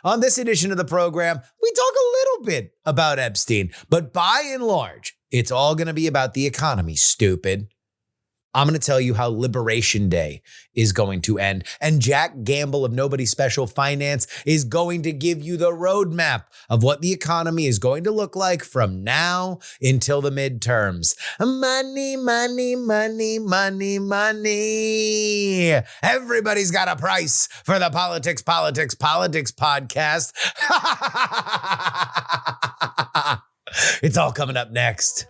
On this edition of the program, we talk a little bit about Epstein, but by and large, it's all going to be about the economy, stupid. I'm going to tell you how Liberation Day is going to end. And Jack Gamble of Nobody Special Finance is going to give you the roadmap of what the economy is going to look like from now until the midterms. Money, money, money, money, money. Everybody's got a price for the Politics podcast. It's all coming up next.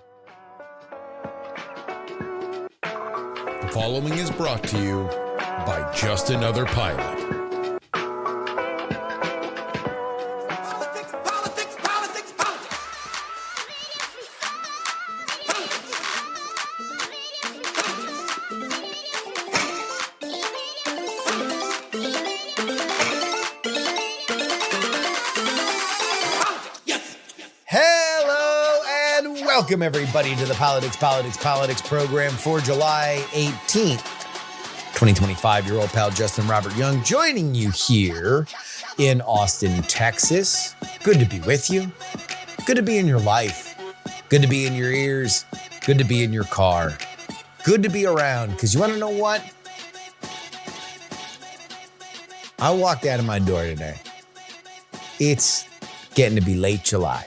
The following is brought to you by Just Another Pilot. Welcome, everybody, to the Politics program for July 18th, 2025. Your old pal, Justin Robert Young, joining you here in Austin, Texas. Good to be with you. Good to be in your life. Good to be in your ears. Good to be in your car. Good to be around, because you want to know what? I walked out of my door today. It's getting to be late July.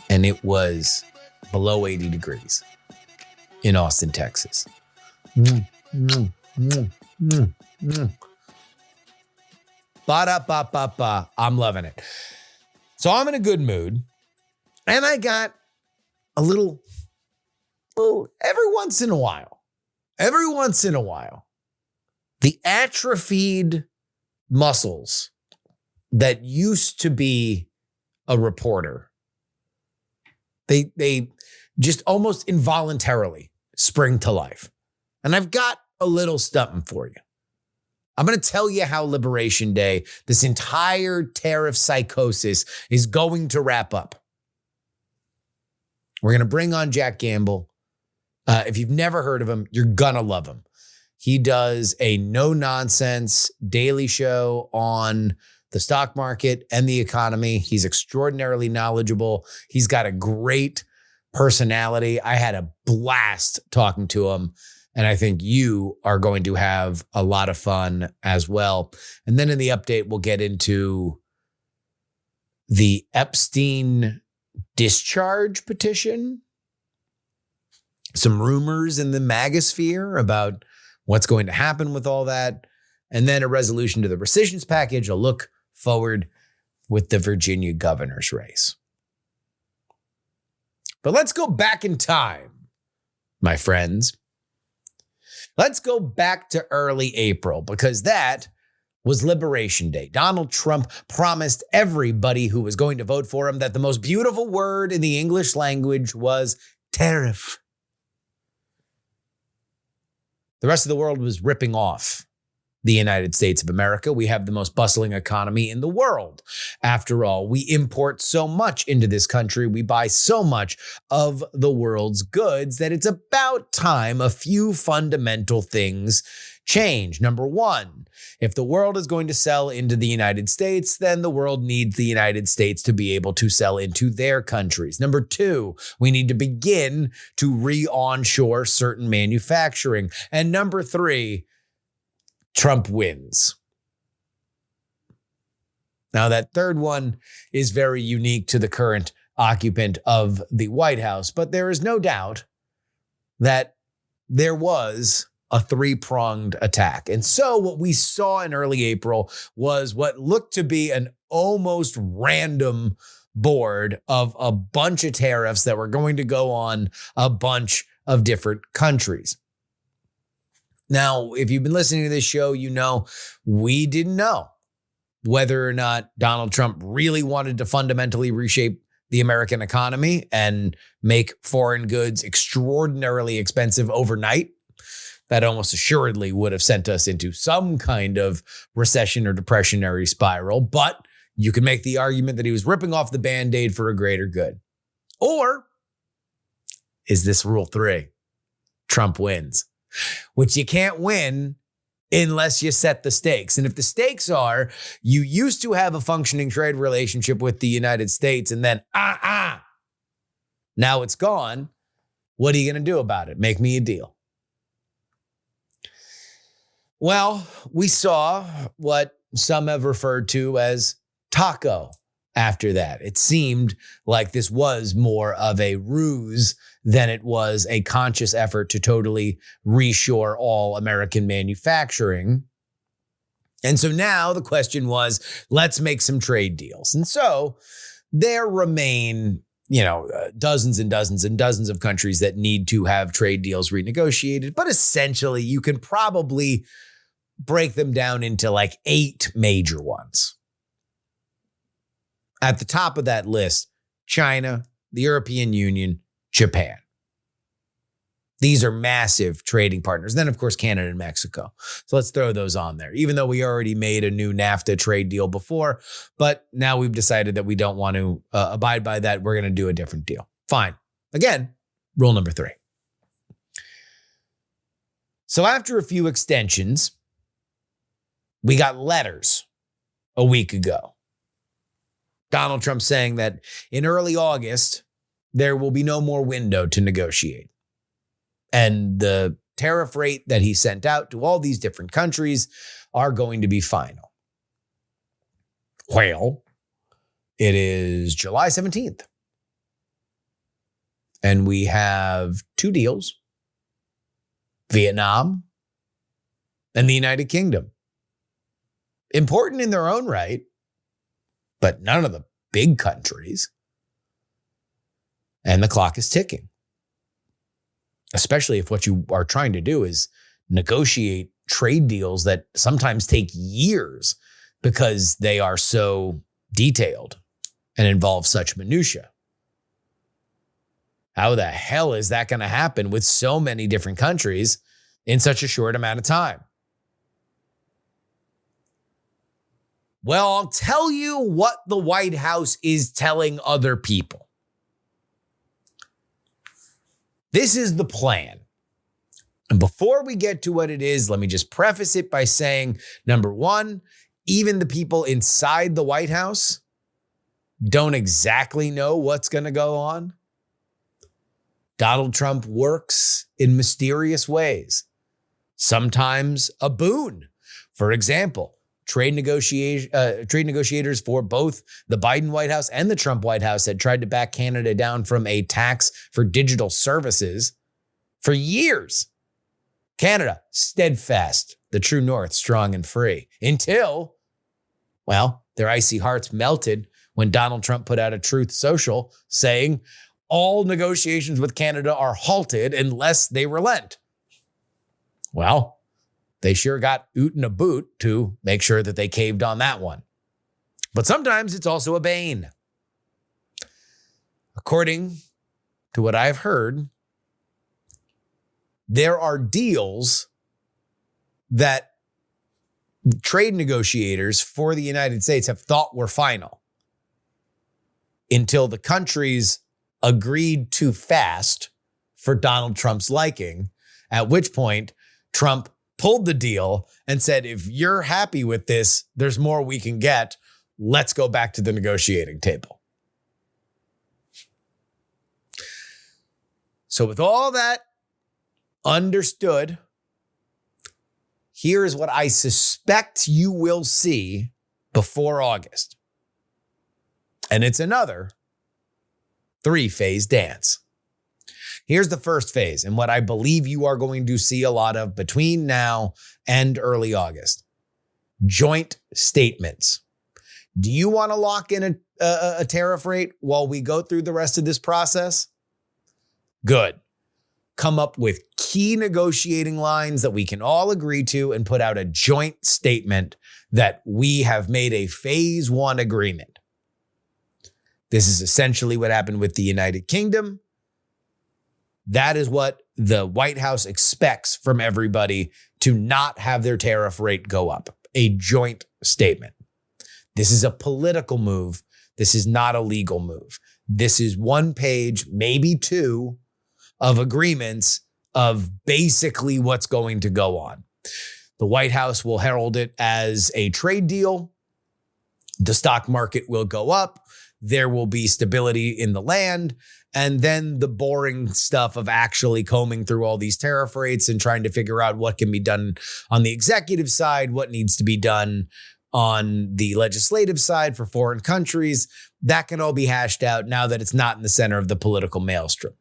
And it was below 80 degrees in Austin, Texas. Ba-da-ba-ba-ba. I'm loving it. So I'm in a good mood. And I got a little every once in a while, the atrophied muscles that used to be a reporter, They just almost involuntarily spring to life. And I've got a little something for you. I'm going to tell you how Liberation Day, this entire tariff psychosis, is going to wrap up. We're going to bring on Jack Gamble. If you've never heard of him, you're going to love him. He does a no-nonsense daily show on the stock market and the economy. He's extraordinarily knowledgeable. He's got a great personality. I had a blast talking to him, and I think you are going to have a lot of fun as well. And then in the update, we'll get into the Epstein Discharge petition, some rumors in the magosphere about what's going to happen with all that, and then a resolution to the rescissions package, a look forward with the Virginia governor's race. But let's go back in time, my friends. Let's go back to early April, because that was Liberation Day. Donald Trump promised everybody who was going to vote for him that the most beautiful word in the English language was tariff. The rest of the world was ripping off the United States of America. We have the most bustling economy in the world. After all, we import so much into this country. We buy so much of the world's goods that it's about time a few fundamental things change. Number one, if the world is going to sell into the United States, then the world needs the United States to be able to sell into their countries. Number two, we need to begin to re-onshore certain manufacturing. And number three, Trump wins. Now, that third one is very unique to the current occupant of the White House, but there is no doubt that there was a three-pronged attack. And so what we saw in early April was what looked to be an almost random board of a bunch of tariffs that were going to go on a bunch of different countries. Now, if you've been listening to this show, you know we didn't know whether or not Donald Trump really wanted to fundamentally reshape the American economy and make foreign goods extraordinarily expensive overnight. That almost assuredly would have sent us into some kind of recession or depressionary spiral. But you can make the argument that he was ripping off the Band-Aid for a greater good. Or is this rule three? Trump wins. Which you can't win unless you set the stakes. And if the stakes are, you used to have a functioning trade relationship with the United States and then, now it's gone. What are you going to do about it? Make me a deal. Well, we saw what some have referred to as taco after that. It seemed like this was more of a ruse than it was a conscious effort to totally reshore all American manufacturing. And so now the question was, let's make some trade deals. And so there remain, dozens and dozens and dozens of countries that need to have trade deals renegotiated. But essentially, you can probably break them down into like 8 major ones. At the top of that list, China, the European Union, Japan. These are massive trading partners. Then, of course, Canada and Mexico. So let's throw those on there, even though we already made a new NAFTA trade deal before. But now we've decided that we don't want to abide by that. We're going to do a different deal. Fine. Again, rule number 3. So after a few extensions, we got letters a week ago. Donald Trump saying that in early August, there will be no more window to negotiate. And the tariff rate that he sent out to all these different countries are going to be final. Well, it is July 17th. And we have 2 deals, Vietnam and the United Kingdom. Important in their own right, but none of the big countries. And the clock is ticking. Especially if what you are trying to do is negotiate trade deals that sometimes take years because they are so detailed and involve such minutia. How the hell is that going to happen with so many different countries in such a short amount of time? Well, I'll tell you what the White House is telling other people. This is the plan. And before we get to what it is, let me just preface it by saying, number 1, even the people inside the White House don't exactly know what's going to go on. Donald Trump works in mysterious ways, sometimes a boon. For example, trade negotiators for both the Biden White House and the Trump White House had tried to back Canada down from a tax for digital services for years. Canada, steadfast, the true north, strong and free, until, well, their icy hearts melted when Donald Trump put out a Truth Social saying all negotiations with Canada are halted unless they relent. Well, they sure got oot and a boot to make sure that they caved on that one. But sometimes it's also a bane. According to what I've heard, there are deals that trade negotiators for the United States have thought were final until the countries agreed too fast for Donald Trump's liking, at which point Trump pulled the deal and said, if you're happy with this, there's more we can get. Let's go back to the negotiating table. So with all that understood, here is what I suspect you will see before August. And it's another 3-phase dance. Here's the first phase, and what I believe you are going to see a lot of between now and early August. Joint statements. Do you want to lock in a tariff rate while we go through the rest of this process? Good. Come up with key negotiating lines that we can all agree to and put out a joint statement that we have made a phase 1 agreement. This is essentially what happened with the United Kingdom. That is what the White House expects from everybody to not have their tariff rate go up. A joint statement. This is a political move. This is not a legal move. This is 1 page, maybe 2, of agreements of basically what's going to go on. The White House will herald it as a trade deal. The stock market will go up. There will be stability in the land. And then the boring stuff of actually combing through all these tariff rates and trying to figure out what can be done on the executive side, what needs to be done on the legislative side for foreign countries, that can all be hashed out now that it's not in the center of the political maelstrom.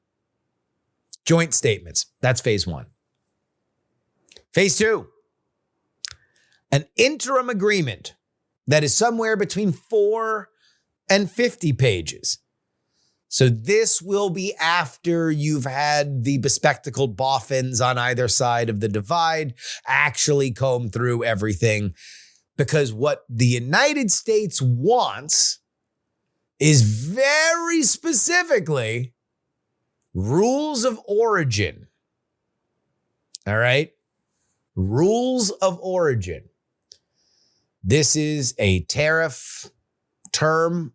Joint statements. That's phase one. Phase two, an interim agreement that is somewhere between 4 and 50 pages. So this will be after you've had the bespectacled boffins on either side of the divide actually comb through everything. Because what the United States wants is very specifically rules of origin. All right? Rules of origin. This is a tariff term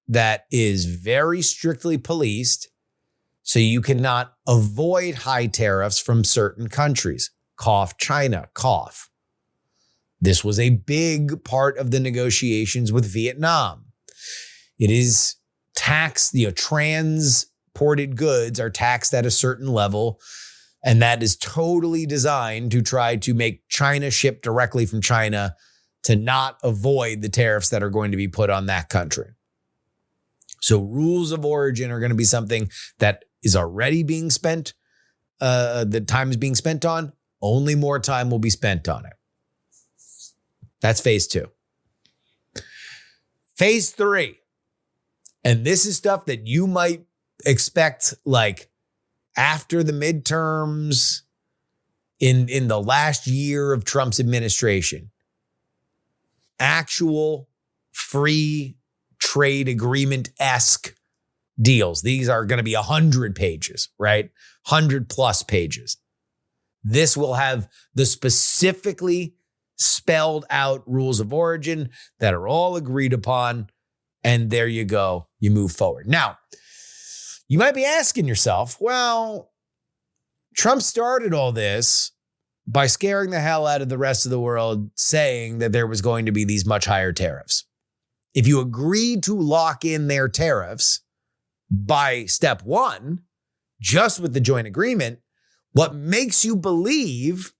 that is very strictly policed, so you cannot avoid high tariffs from certain countries. Cough, China, cough. This was a big part of the negotiations with Vietnam. It is taxed, transported goods are taxed at a certain level, and that is totally designed to try to make China ship directly from China to not avoid the tariffs that are going to be put on that country. So rules of origin are going to be something that is already being spent. The time is being spent on. Only more time will be spent on it. That's phase two. Phase three. And this is stuff that you might expect like after the midterms in the last year of Trump's administration. Actual free trade agreement-esque deals. These are going to be 100 pages, right? 100 plus pages. This will have the specifically spelled out rules of origin that are all agreed upon. And there you go. You move forward. Now, you might be asking yourself, well, Trump started all this by scaring the hell out of the rest of the world, saying that there was going to be these much higher tariffs. If you agreed to lock in their tariffs by step one, just with the joint agreement, what makes you believe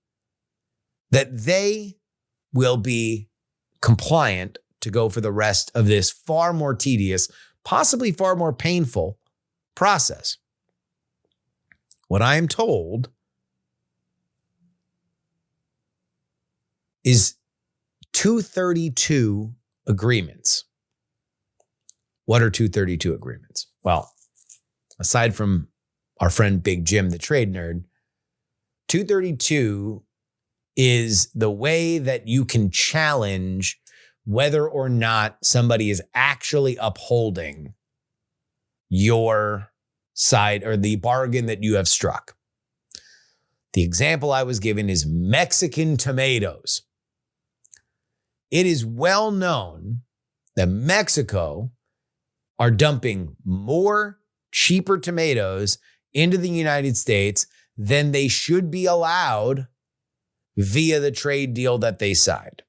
that they will be compliant to go for the rest of this far more tedious, possibly far more painful process? What I am told is 232 agreements. What are 232 agreements? Well, aside from our friend Big Jim, the trade nerd, 232 is the way that you can challenge whether or not somebody is actually upholding your side or the bargain that you have struck. The example I was given is Mexican tomatoes. It is well known that Mexico are dumping more cheaper tomatoes into the United States than they should be allowed via the trade deal that they signed.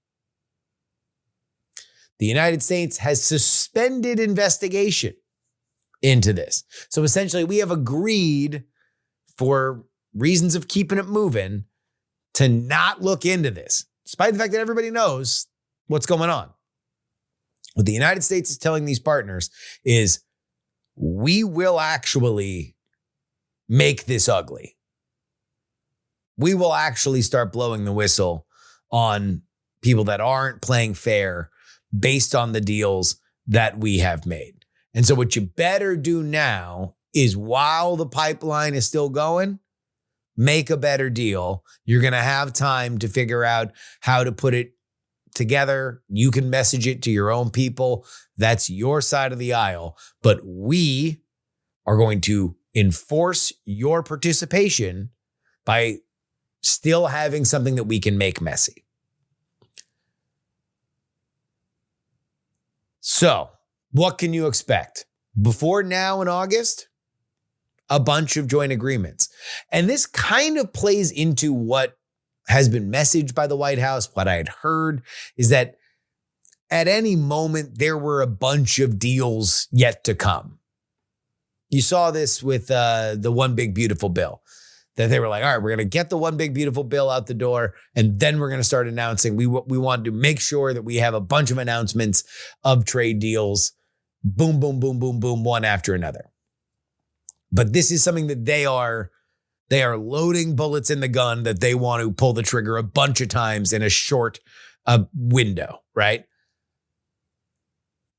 The United States has suspended investigation into this. So essentially, we have agreed, for reasons of keeping it moving, to not look into this, despite the fact that everybody knows what's going on. What the United States is telling these partners is, we will actually make this ugly. We will actually start blowing the whistle on people that aren't playing fair based on the deals that we have made. And so what you better do now is, while the pipeline is still going, make a better deal. You're going to have time to figure out how to put it together. You can message it to your own people. That's your side of the aisle. But we are going to enforce your participation by still having something that we can make messy. So, what can you expect? Before now in August, a bunch of joint agreements. And this kind of plays into what has been messaged by the White House, what I had heard is that at any moment, there were a bunch of deals yet to come. You saw this with the One Big Beautiful Bill, that they were like, all right, we're going to get the One Big Beautiful Bill out the door, and then we're going to start announcing. We want to make sure that we have a bunch of announcements of trade deals, boom, boom, boom, boom, boom, one after another. But this is something that they are loading bullets in the gun that they want to pull the trigger a bunch of times in a short window, right?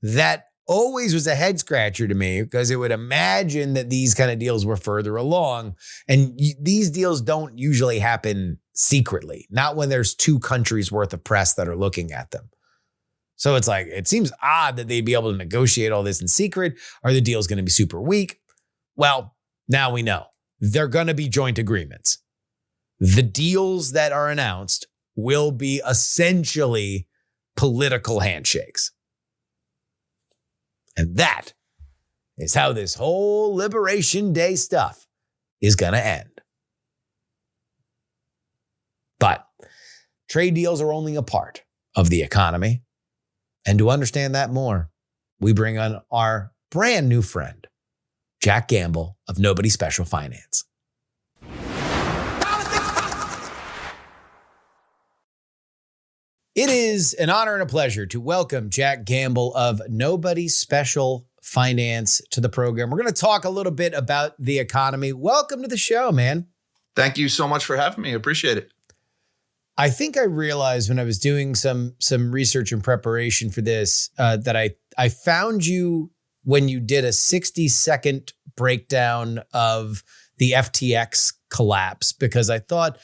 That always was a head scratcher to me because it would imagine that these kind of deals were further along. And these deals don't usually happen secretly, not when there's two countries worth of press that are looking at them. So it's like, it seems odd that they'd be able to negotiate all this in secret. Are the deals going to be super weak? Well, now we know. They're going to be joint agreements. The deals that are announced will be essentially political handshakes. And that is how this whole Liberation Day stuff is going to end. But trade deals are only a part of the economy. And to understand that more, we bring on our brand new friend, Jack Gamble of Nobody Special Finance. It is an honor and a pleasure to welcome Jack Gamble of Nobody Special Finance to the program. We're going to talk a little bit about the economy. Welcome to the show, man. Thank you so much for having me. I appreciate it. I think I realized when I was doing some research and preparation for this that I found you when you did a 60-second breakdown of the FTX collapse, because I thought,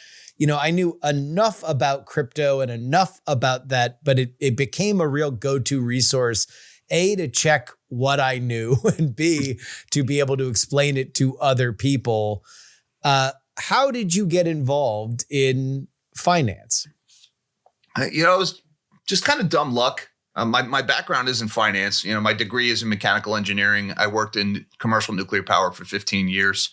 I knew enough about crypto and enough about that, but it became a real go-to resource, A, to check what I knew, and B, to be able to explain it to other people. How did you get involved in finance? It was just kind of dumb luck. My background is in finance. My degree is in mechanical engineering. I worked in commercial nuclear power for 15 years.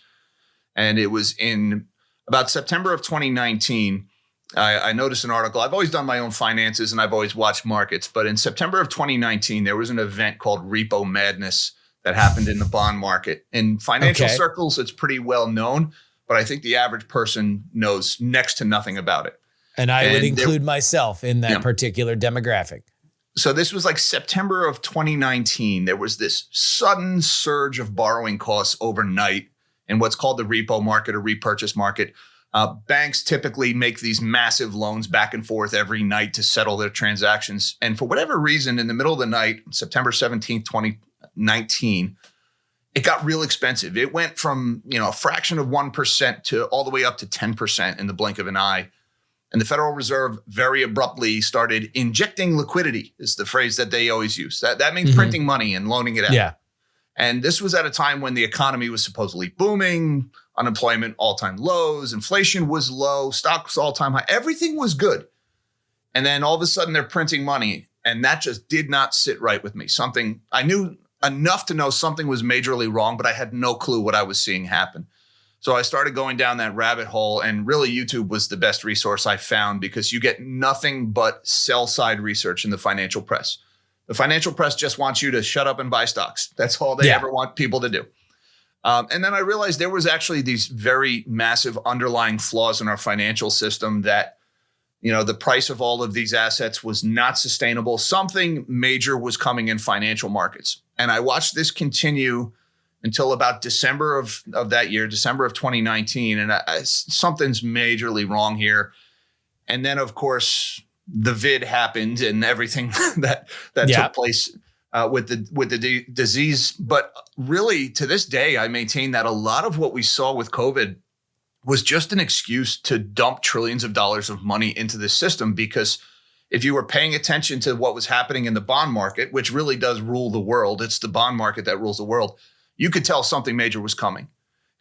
And it was in about September of 2019, I noticed an article. I've always done my own finances and I've always watched markets. But in September of 2019, there was an event called Repo Madness that happened in the bond market. In financial circles, it's pretty well known, but I think the average person knows next to nothing about it. And I would include myself in that particular demographic. So this was like September of 2019. There was this sudden surge of borrowing costs overnight in what's called the repo market or repurchase market. Banks typically make these massive loans back and forth every night to settle their transactions. And for whatever reason, in the middle of the night, September 17th, 2019, it got real expensive. It went from, a fraction of 1% to all the way up to 10% in the blink of an eye. And the Federal Reserve very abruptly started injecting liquidity, is the phrase that they always use. That means printing money and loaning it out. Yeah. And this was at a time when the economy was supposedly booming, unemployment all-time lows, inflation was low, stocks all-time high, everything was good. And then all of a sudden they're printing money, and that just did not sit right with me. I knew enough to know something was majorly wrong, but I had no clue what I was seeing happen. So I started going down that rabbit hole, and really YouTube was the best resource I found because you get nothing but sell-side research in the financial press. The financial press just wants you to shut up and buy stocks. That's all they ever want people to do. And then I realized there was actually these very massive underlying flaws in our financial system that, the price of all of these assets was not sustainable. Something major was coming in financial markets. And I watched this continue until about December of that year, December of 2019. And something's majorly wrong here. And then, of course, the vid happened and everything that took place with the disease. But really, to this day, I maintain that a lot of what we saw with COVID was just an excuse to dump trillions of dollars of money into the system. Because if you were paying attention to what was happening in the bond market, which really does rule the world, it's the bond market that rules the world, you could tell something major was coming.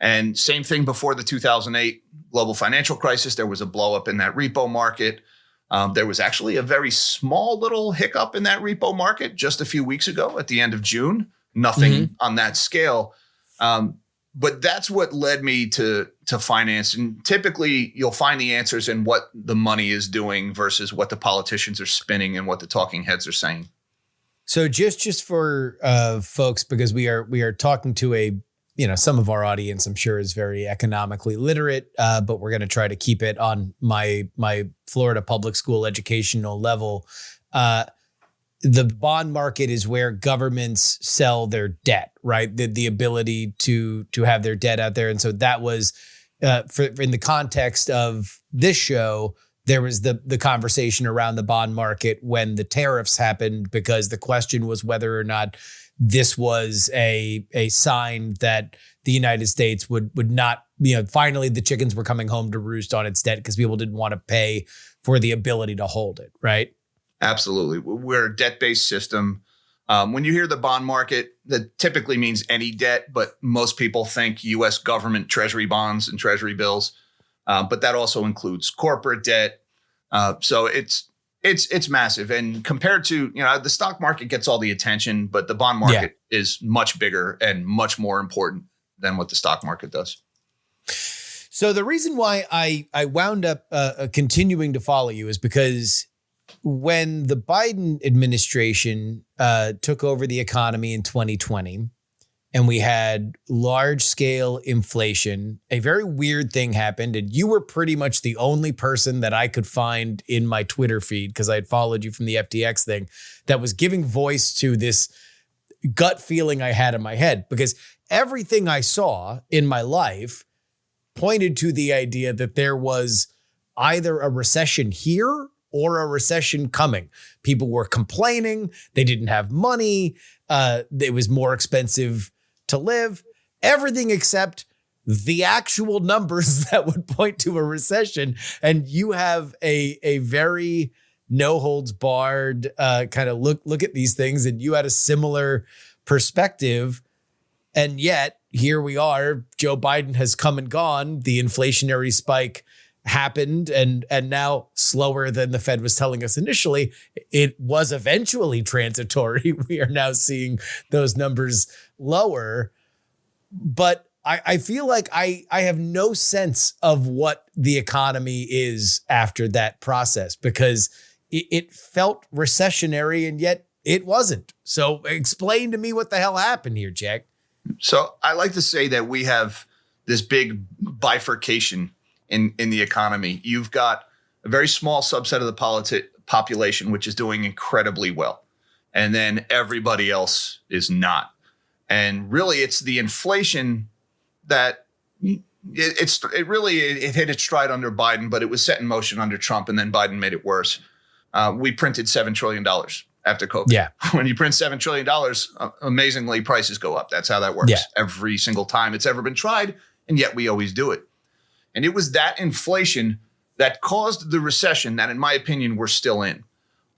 And same thing before the 2008 global financial crisis, there was a blow up in that repo market. There was actually a very small little hiccup in that repo market just a few weeks ago at the end of June. Nothing on that scale. But that's what led me to finance. And typically you'll find the answers in what the money is doing versus what the politicians are spinning and what the talking heads are saying. So just for folks, because we are talking to some of our audience, I'm sure is very economically literate, but we're going to try to keep it on my Florida public school educational level. The bond market is where governments sell their debt, right? The ability to have their debt out there. And so that was in the context of this show, there was the conversation around the bond market when the tariffs happened, because the question was whether or not this was a sign that the United States would not, finally the chickens were coming home to roost on its debt because people didn't want to pay for the ability to hold it, right? Absolutely. We're a debt-based system. When you hear the bond market, that typically means any debt, but most people think U.S. government treasury bonds and treasury bills. But that also includes corporate debt. So it's massive. And compared to, the stock market gets all the attention, but the bond market is much bigger and much more important than what the stock market does. So the reason why I wound up continuing to follow you is because when the Biden administration took over the economy in 2020 and we had large scale inflation, a very weird thing happened. And you were pretty much the only person that I could find in my Twitter feed, because I had followed you from the FTX thing, that was giving voice to this gut feeling I had in my head, because everything I saw in my life pointed to the idea that there was either a recession here or a recession coming. People were complaining. They didn't have money. It was more expensive to live. Everything except the actual numbers that would point to a recession. And you have a very no holds barred kind of look at these things. And you had a similar perspective. And yet here we are. Joe Biden has come and gone. The inflationary spike happened, and now, slower than the Fed was telling us initially, it was eventually transitory. We are now seeing those numbers lower. But I feel like I have no sense of what the economy is after that process, because it felt recessionary and yet it wasn't. So explain to me what the hell happened here, Jack. So I like to say that we have this big bifurcation in the economy. You've got a very small subset of the population, which is doing incredibly well. And then everybody else is not. And really, it's the inflation that it hit its stride under Biden, but it was set in motion under Trump, and then Biden made it worse. We printed $7 trillion after COVID. Yeah. When you print $7 trillion, amazingly, prices go up. That's how that works every single time it's ever been tried, and yet we always do it. And it was that inflation that caused the recession that, in my opinion, we're still in.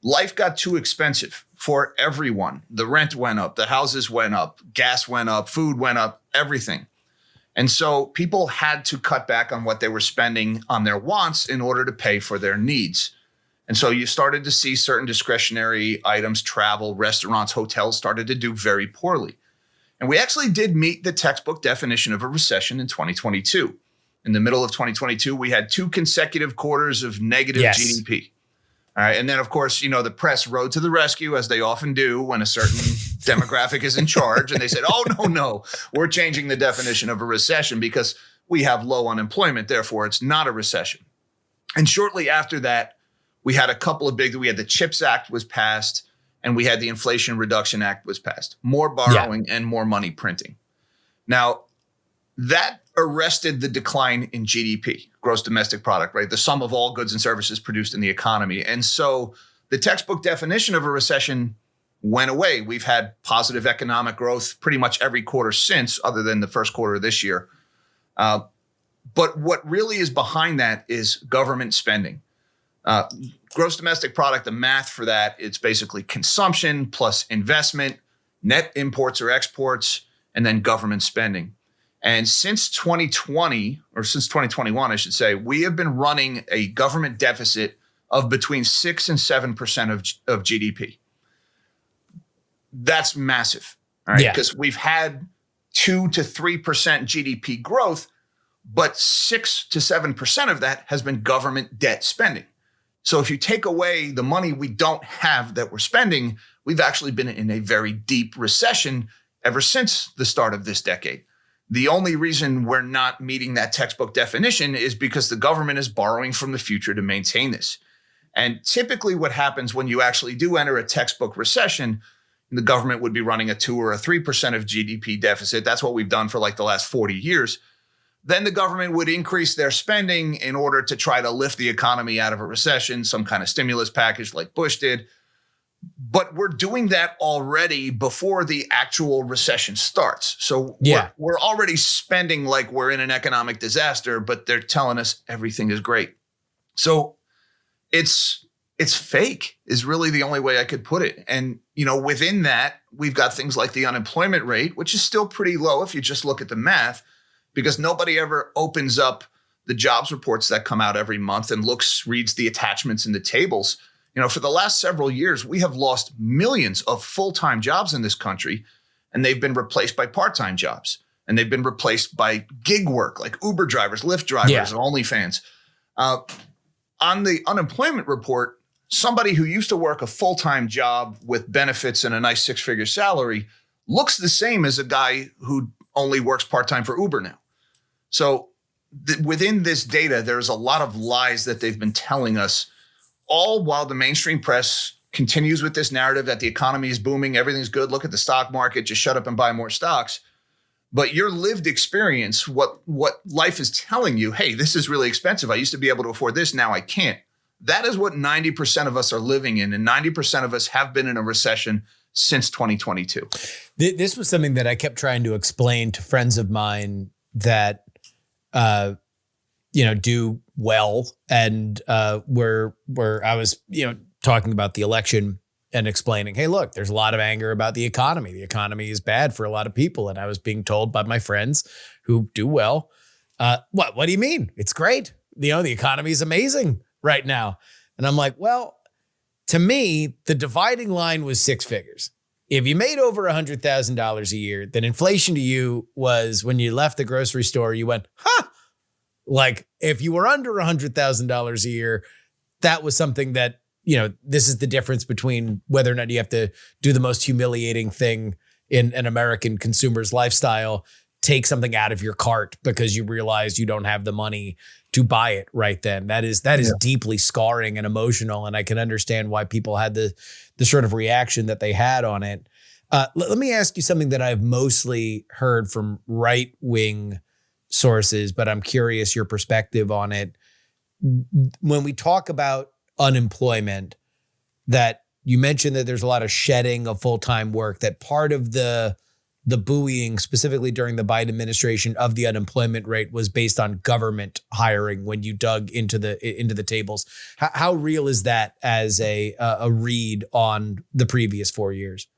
Life got too expensive for everyone. The rent went up, the houses went up, gas went up, food went up, everything. And so people had to cut back on what they were spending on their wants in order to pay for their needs. And so you started to see certain discretionary items, travel, restaurants, hotels started to do very poorly. And we actually did meet the textbook definition of a recession in 2022. In the middle of 2022, we had 2 consecutive quarters of negative GDP. All right. And then, of course, the press rode to the rescue, as they often do when a certain demographic is in charge. And they said, oh, no, we're changing the definition of a recession because we have low unemployment. Therefore, it's not a recession. And shortly after that, we had a couple of we had the CHIPS Act was passed, and we had the Inflation Reduction Act was passed. More borrowing and more money printing. Now, that arrested the decline in GDP, gross domestic product, right? The sum of all goods and services produced in the economy. And so the textbook definition of a recession went away. We've had positive economic growth pretty much every quarter since, other than the first quarter of this year. But what really is behind that is government spending. Gross domestic product, the math for that, it's basically consumption plus investment, net imports or exports, and then government spending. And since 2020, or since 2021, I should say, we have been running a government deficit of between 6 and 7% of GDP. That's massive, all right? Because we've had 2 to 3% GDP growth, but 6 to 7% of that has been government debt spending. So if you take away the money we don't have that we're spending, we've actually been in a very deep recession ever since the start of this decade. The only reason we're not meeting that textbook definition is because the government is borrowing from the future to maintain this. And typically what happens when you actually do enter a textbook recession, the government would be running a 2 or a 3% of GDP deficit. That's what we've done for like the last 40 years. Then the government would increase their spending in order to try to lift the economy out of a recession, some kind of stimulus package like Bush did. But we're doing that already before the actual recession starts. So we're already spending like we're in an economic disaster, but they're telling us everything is great. So it's fake is really the only way I could put it. And, within that, we've got things like the unemployment rate, which is still pretty low if you just look at the math, because nobody ever opens up the jobs reports that come out every month and reads the attachments in the tables. For the last several years, we have lost millions of full-time jobs in this country, and they've been replaced by part-time jobs. And they've been replaced by gig work like Uber drivers, Lyft drivers, and OnlyFans. On the unemployment report, somebody who used to work a full-time job with benefits and a nice 6-figure salary looks the same as a guy who only works part-time for Uber now. So within this data, there's a lot of lies that they've been telling us, all while the mainstream press continues with this narrative that the economy is booming, everything's good, look at the stock market, just shut up and buy more stocks. But your lived experience, what life is telling you, hey, this is really expensive. I used to be able to afford this, now I can't. That is what 90% of us are living in, and 90% of us have been in a recession since 2022. This was something that I kept trying to explain to friends of mine that do well, and where I was, talking about the election and explaining, hey, look, there's a lot of anger about the economy. The economy is bad for a lot of people. And I was being told by my friends who do well, what do you mean? It's great. The economy is amazing right now. And I'm like, well, to me, the dividing line was 6 figures. If you made over $100,000 a year, then inflation to you was when you left the grocery store, you went, Like if you were under $100,000 a year, that was something that, this is the difference between whether or not you have to do the most humiliating thing in an American consumer's lifestyle, take something out of your cart because you realize you don't have the money to buy it right then. That is deeply scarring and emotional. And I can understand why people had the sort of reaction that they had on it. Let me ask you something that I've mostly heard from right-wing sources, but I'm curious your perspective on it. When we talk about unemployment, that you mentioned that there's a lot of shedding of full-time work, that part of the buoying, specifically during the Biden administration, of the unemployment rate was based on government hiring when you dug into the tables. How real is that as a read on the previous 4 years?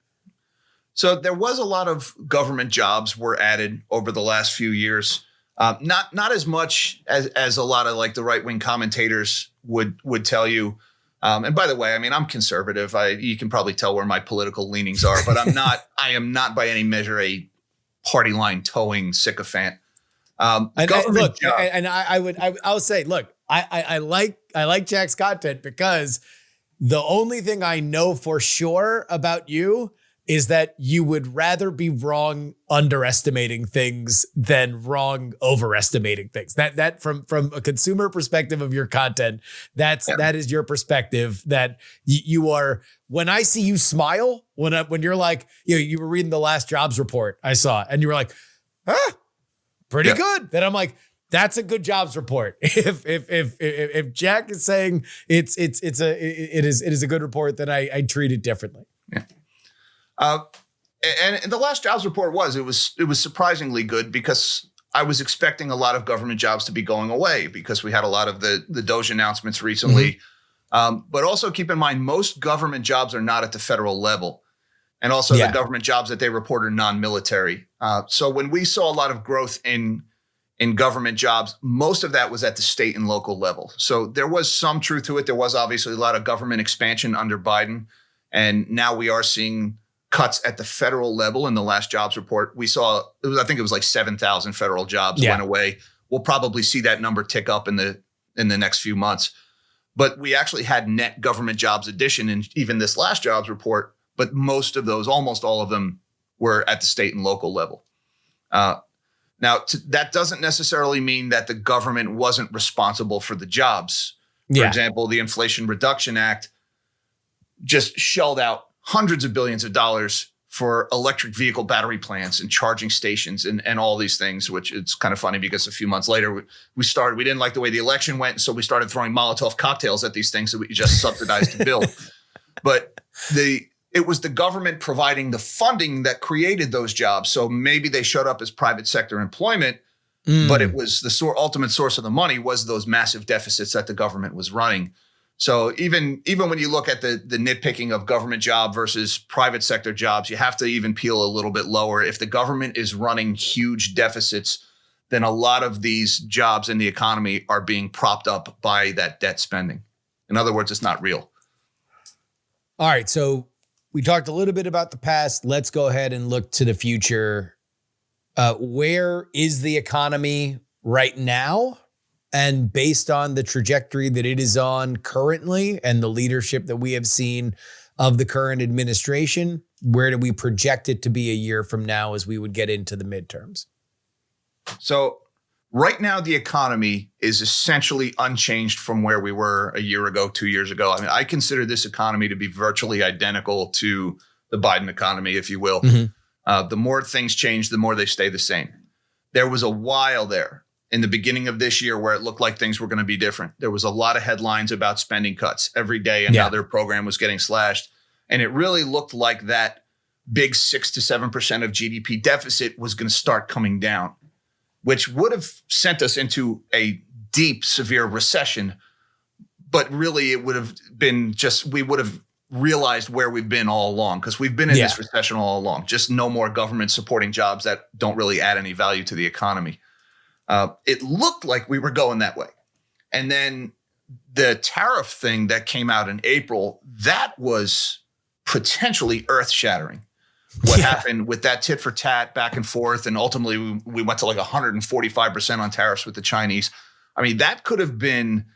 So there was a lot of government jobs were added over the last few years. Not as much as a lot of like the right-wing commentators would tell you. And by the way, I mean, I'm conservative. You can probably tell where my political leanings are, but I am not by any measure a party line towing sycophant. I'll say, look, I like Jack's content because the only thing I know for sure about you is that you would rather be wrong underestimating things than wrong overestimating things. That from a consumer perspective of your content, that is your perspective. That you are. When I see you smile, when you're like, you were reading the last jobs report I saw, and you were like, pretty good. Then I'm like, that's a good jobs report. If Jack is saying it is a good report, then I treat it differently. Yeah. And the last jobs report it was surprisingly good because I was expecting a lot of government jobs to be going away because we had a lot of the Doge announcements recently. Mm-hmm. But also keep in mind, most government jobs are not at the federal level. And also the government jobs that they report are non-military. So when we saw a lot of growth in government jobs, most of that was at the state and local level. So there was some truth to it. There was obviously a lot of government expansion under Biden. And now we are seeing cuts at the federal level in the last jobs report. We saw, I think it was like 7,000 federal jobs went away. We'll probably see that number tick up in the next few months. But we actually had net government jobs addition in even this last jobs report. But most of those, almost all of them, were at the state and local level. That doesn't necessarily mean that the government wasn't responsible for the jobs. For example, the Inflation Reduction Act just shelled out hundreds of billions of dollars for electric vehicle battery plants and charging stations and all these things, which it's kind of funny because a few months later we didn't like the way the election went. So we started throwing Molotov cocktails at these things that we just subsidized the bill. But it was the government providing the funding that created those jobs. So maybe they showed up as private sector employment, but it was the ultimate source of the money was those massive deficits that the government was running. So even when you look at the nitpicking of government job versus private sector jobs, you have to even peel a little bit lower. If the government is running huge deficits, then a lot of these jobs in the economy are being propped up by that debt spending. In other words, it's not real. All right. So we talked a little bit about the past. Let's go ahead and look to the future. Where is the economy right now? And based on the trajectory that it is on currently and the leadership that we have seen of the current administration, where do we project it to be a year from now as we would get into the midterms? So right now, the economy is essentially unchanged from where we were a year ago, 2 years ago. I mean, I consider this economy to be virtually identical to the Biden economy, if you will. Mm-hmm. The more things change, the more they stay the same. There was a while there in the beginning of this year where it looked like things were going to be different. There was a lot of headlines about spending cuts every day and how their program was getting slashed. And it really looked like that big 6 to 7% of GDP deficit was going to start coming down, which would have sent us into a deep, severe recession. But really, it would have been we would have realized where we've been all along, because we've been in this recession all along. Just no more government supporting jobs that don't really add any value to the economy. It looked like we were going that way. And then the tariff thing that came out in April, that was potentially earth-shattering. What happened with that tit for tat back and forth, and ultimately we went to like 145% on tariffs with the Chinese. I mean, that could have been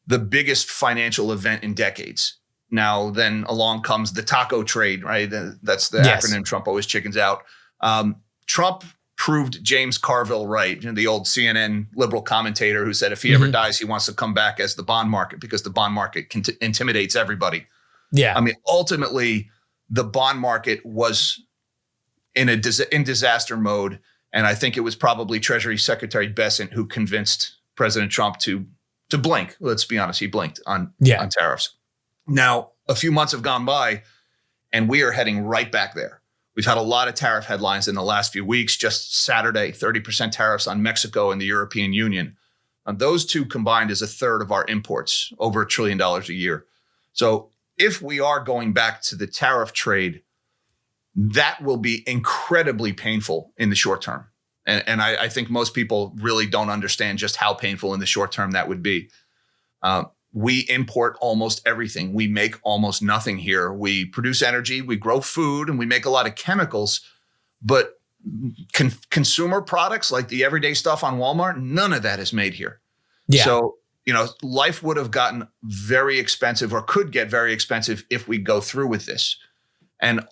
the biggest financial event in decades. Now, then along comes the taco trade, right? That's the acronym Trump always chickens out. Trump proved James Carville right, the old CNN liberal commentator who said if he ever dies, he wants to come back as the bond market because the bond market intimidates everybody. Yeah. I mean, ultimately, the bond market was in disaster mode. And I think it was probably Treasury Secretary Bessent who convinced President Trump to blink. Let's be honest, he blinked on tariffs. Now, a few months have gone by and we are heading right back there. We've had a lot of tariff headlines in the last few weeks. Just Saturday, 30% tariffs on Mexico and the European Union. And those two combined is a third of our imports, over $1 trillion a year. So if we are going back to the tariff trade, that will be incredibly painful in the short term. And I think most people really don't understand just how painful in the short term that would be. We import almost everything. We make almost nothing here. We produce energy, we grow food, and we make a lot of chemicals. But consumer products like the everyday stuff on Walmart, none of that is made here. Yeah. So, life would have gotten very expensive or could get very expensive if we go through with this. And,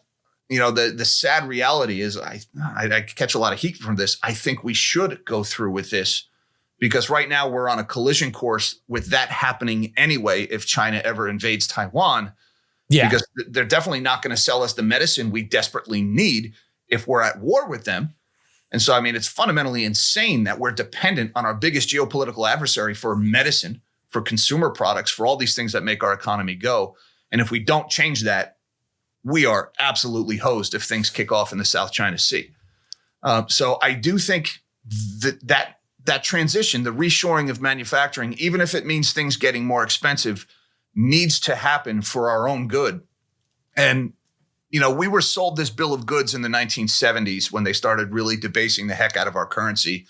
the sad reality is I catch a lot of heat from this. I think we should go through with this because right now we're on a collision course with that happening anyway if China ever invades Taiwan. Yeah. Because they're definitely not going to sell us the medicine we desperately need if we're at war with them. And so, I mean, it's fundamentally insane that we're dependent on our biggest geopolitical adversary for medicine, for consumer products, for all these things that make our economy go. And if we don't change that, we are absolutely hosed if things kick off in the South China Sea. So I do think that transition, the reshoring of manufacturing, even if it means things getting more expensive, needs to happen for our own good. And we were sold this bill of goods in the 1970s when they started really debasing the heck out of our currency,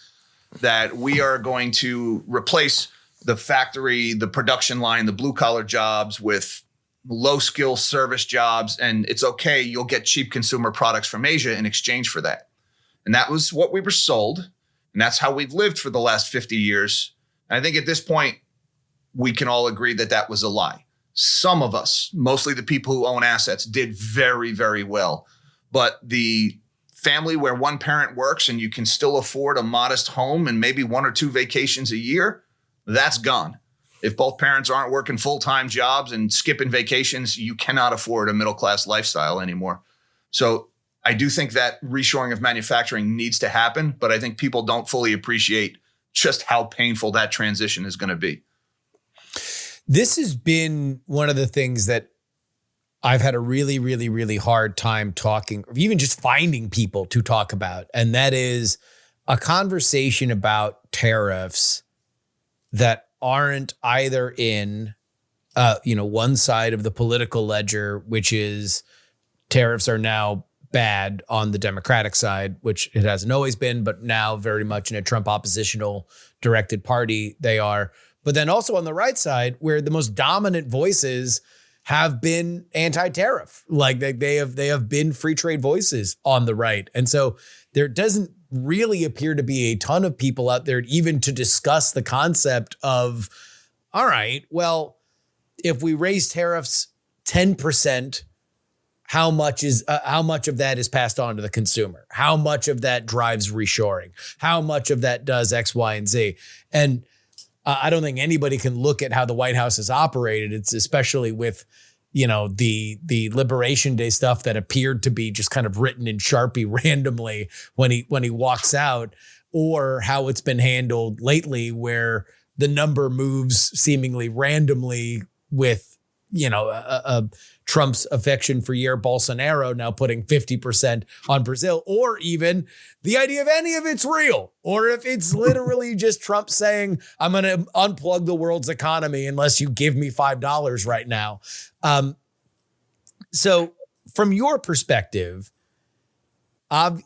that we are going to replace the factory, the production line, the blue collar jobs with low skill service jobs, and it's okay. You'll get cheap consumer products from Asia in exchange for that. And that was what we were sold. And that's how we've lived for the last 50 years. And I think at this point, we can all agree that that was a lie. Some of us, mostly the people who own assets, did very, very well. But the family where one parent works and you can still afford a modest home and maybe 1 or 2 vacations a year, that's gone. If both parents aren't working full-time jobs and skipping vacations, you cannot afford a middle-class lifestyle anymore. So I do think that reshoring of manufacturing needs to happen, but I think people don't fully appreciate just how painful that transition is going to be. This has been one of the things that I've had a really, really, really hard time talking, or even just finding people to talk about. And that is a conversation about tariffs that aren't either in, one side of the political ledger, which is tariffs are now bad on the Democratic side, which it hasn't always been, but now very much in a Trump oppositional directed party, they are. But then also on the right side, where the most dominant voices have been anti-tariff, like they have been free trade voices on the right. And so there doesn't really appear to be a ton of people out there even to discuss the concept of, all right, well, if we raise tariffs 10%, how much of that is passed on to the consumer? How much of that drives reshoring? How much of that does X, Y, and Z? And I don't think anybody can look at how the White House has operated. It's especially with, the Liberation Day stuff that appeared to be just kind of written in Sharpie randomly when he walks out, or how it's been handled lately, where the number moves seemingly randomly with, Trump's affection for Jair Bolsonaro now putting 50% on Brazil, or even the idea of any of it's real, or if it's literally just Trump saying, I'm going to unplug the world's economy unless you give me $5 right now. So from your perspective,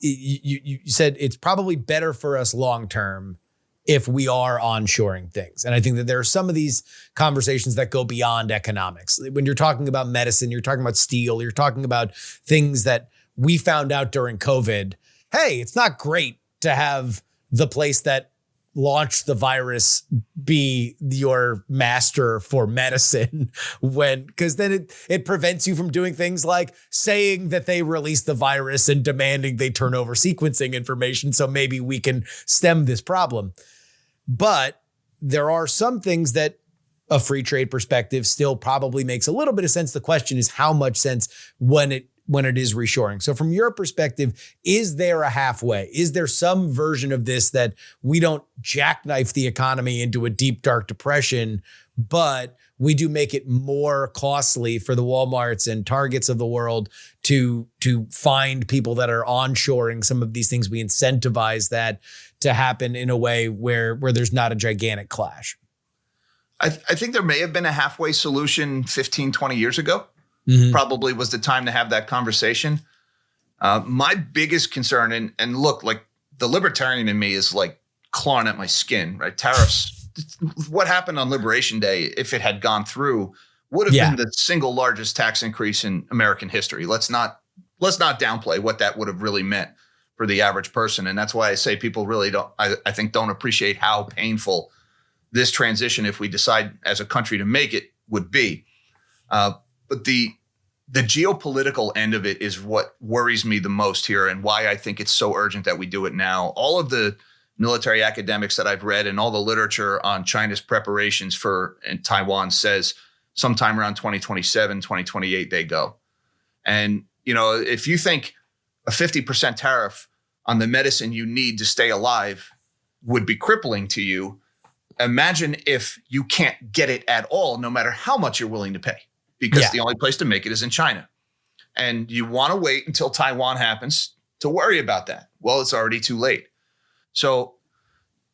you said it's probably better for us long-term if we are onshoring things. And I think that there are some of these conversations that go beyond economics. When you're talking about medicine, you're talking about steel, you're talking about things that we found out during COVID. Hey, it's not great to have the place that launched the virus be your master for medicine, because then it prevents you from doing things like saying that they released the virus and demanding they turn over sequencing information so maybe we can stem this problem. But there are some things that a free trade perspective still probably makes a little bit of sense. The question is how much sense when it is reshoring. So from your perspective, is there a halfway? Is there some version of this that we don't jackknife the economy into a deep, dark depression, but we do make it more costly for the Walmarts and Targets of the world to find people that are onshoring some of these things? We incentivize that to happen in a way where there's not a gigantic clash. I think there may have been a halfway solution 15, 20 years ago. Mm-hmm. Probably was the time to have that conversation. My biggest concern, and look, like the libertarian in me is like clawing at my skin, right? Tariffs, what happened on Liberation Day, if it had gone through, would have been the single largest tax increase in American history. Let's not downplay what that would have really meant for the average person. And that's why I say people really don't appreciate how painful this transition, if we decide as a country to make it, would be. But the geopolitical end of it is what worries me the most here, and why I think it's so urgent that we do it now. All of the military academics that I've read and all the literature on China's preparations for Taiwan says sometime around 2027, 2028, they go. And, if you think a 50% tariff on the medicine you need to stay alive would be crippling to you, imagine if you can't get it at all, no matter how much you're willing to pay, because the only place to make it is in China. And you want to wait until Taiwan happens to worry about that. Well, it's already too late. So,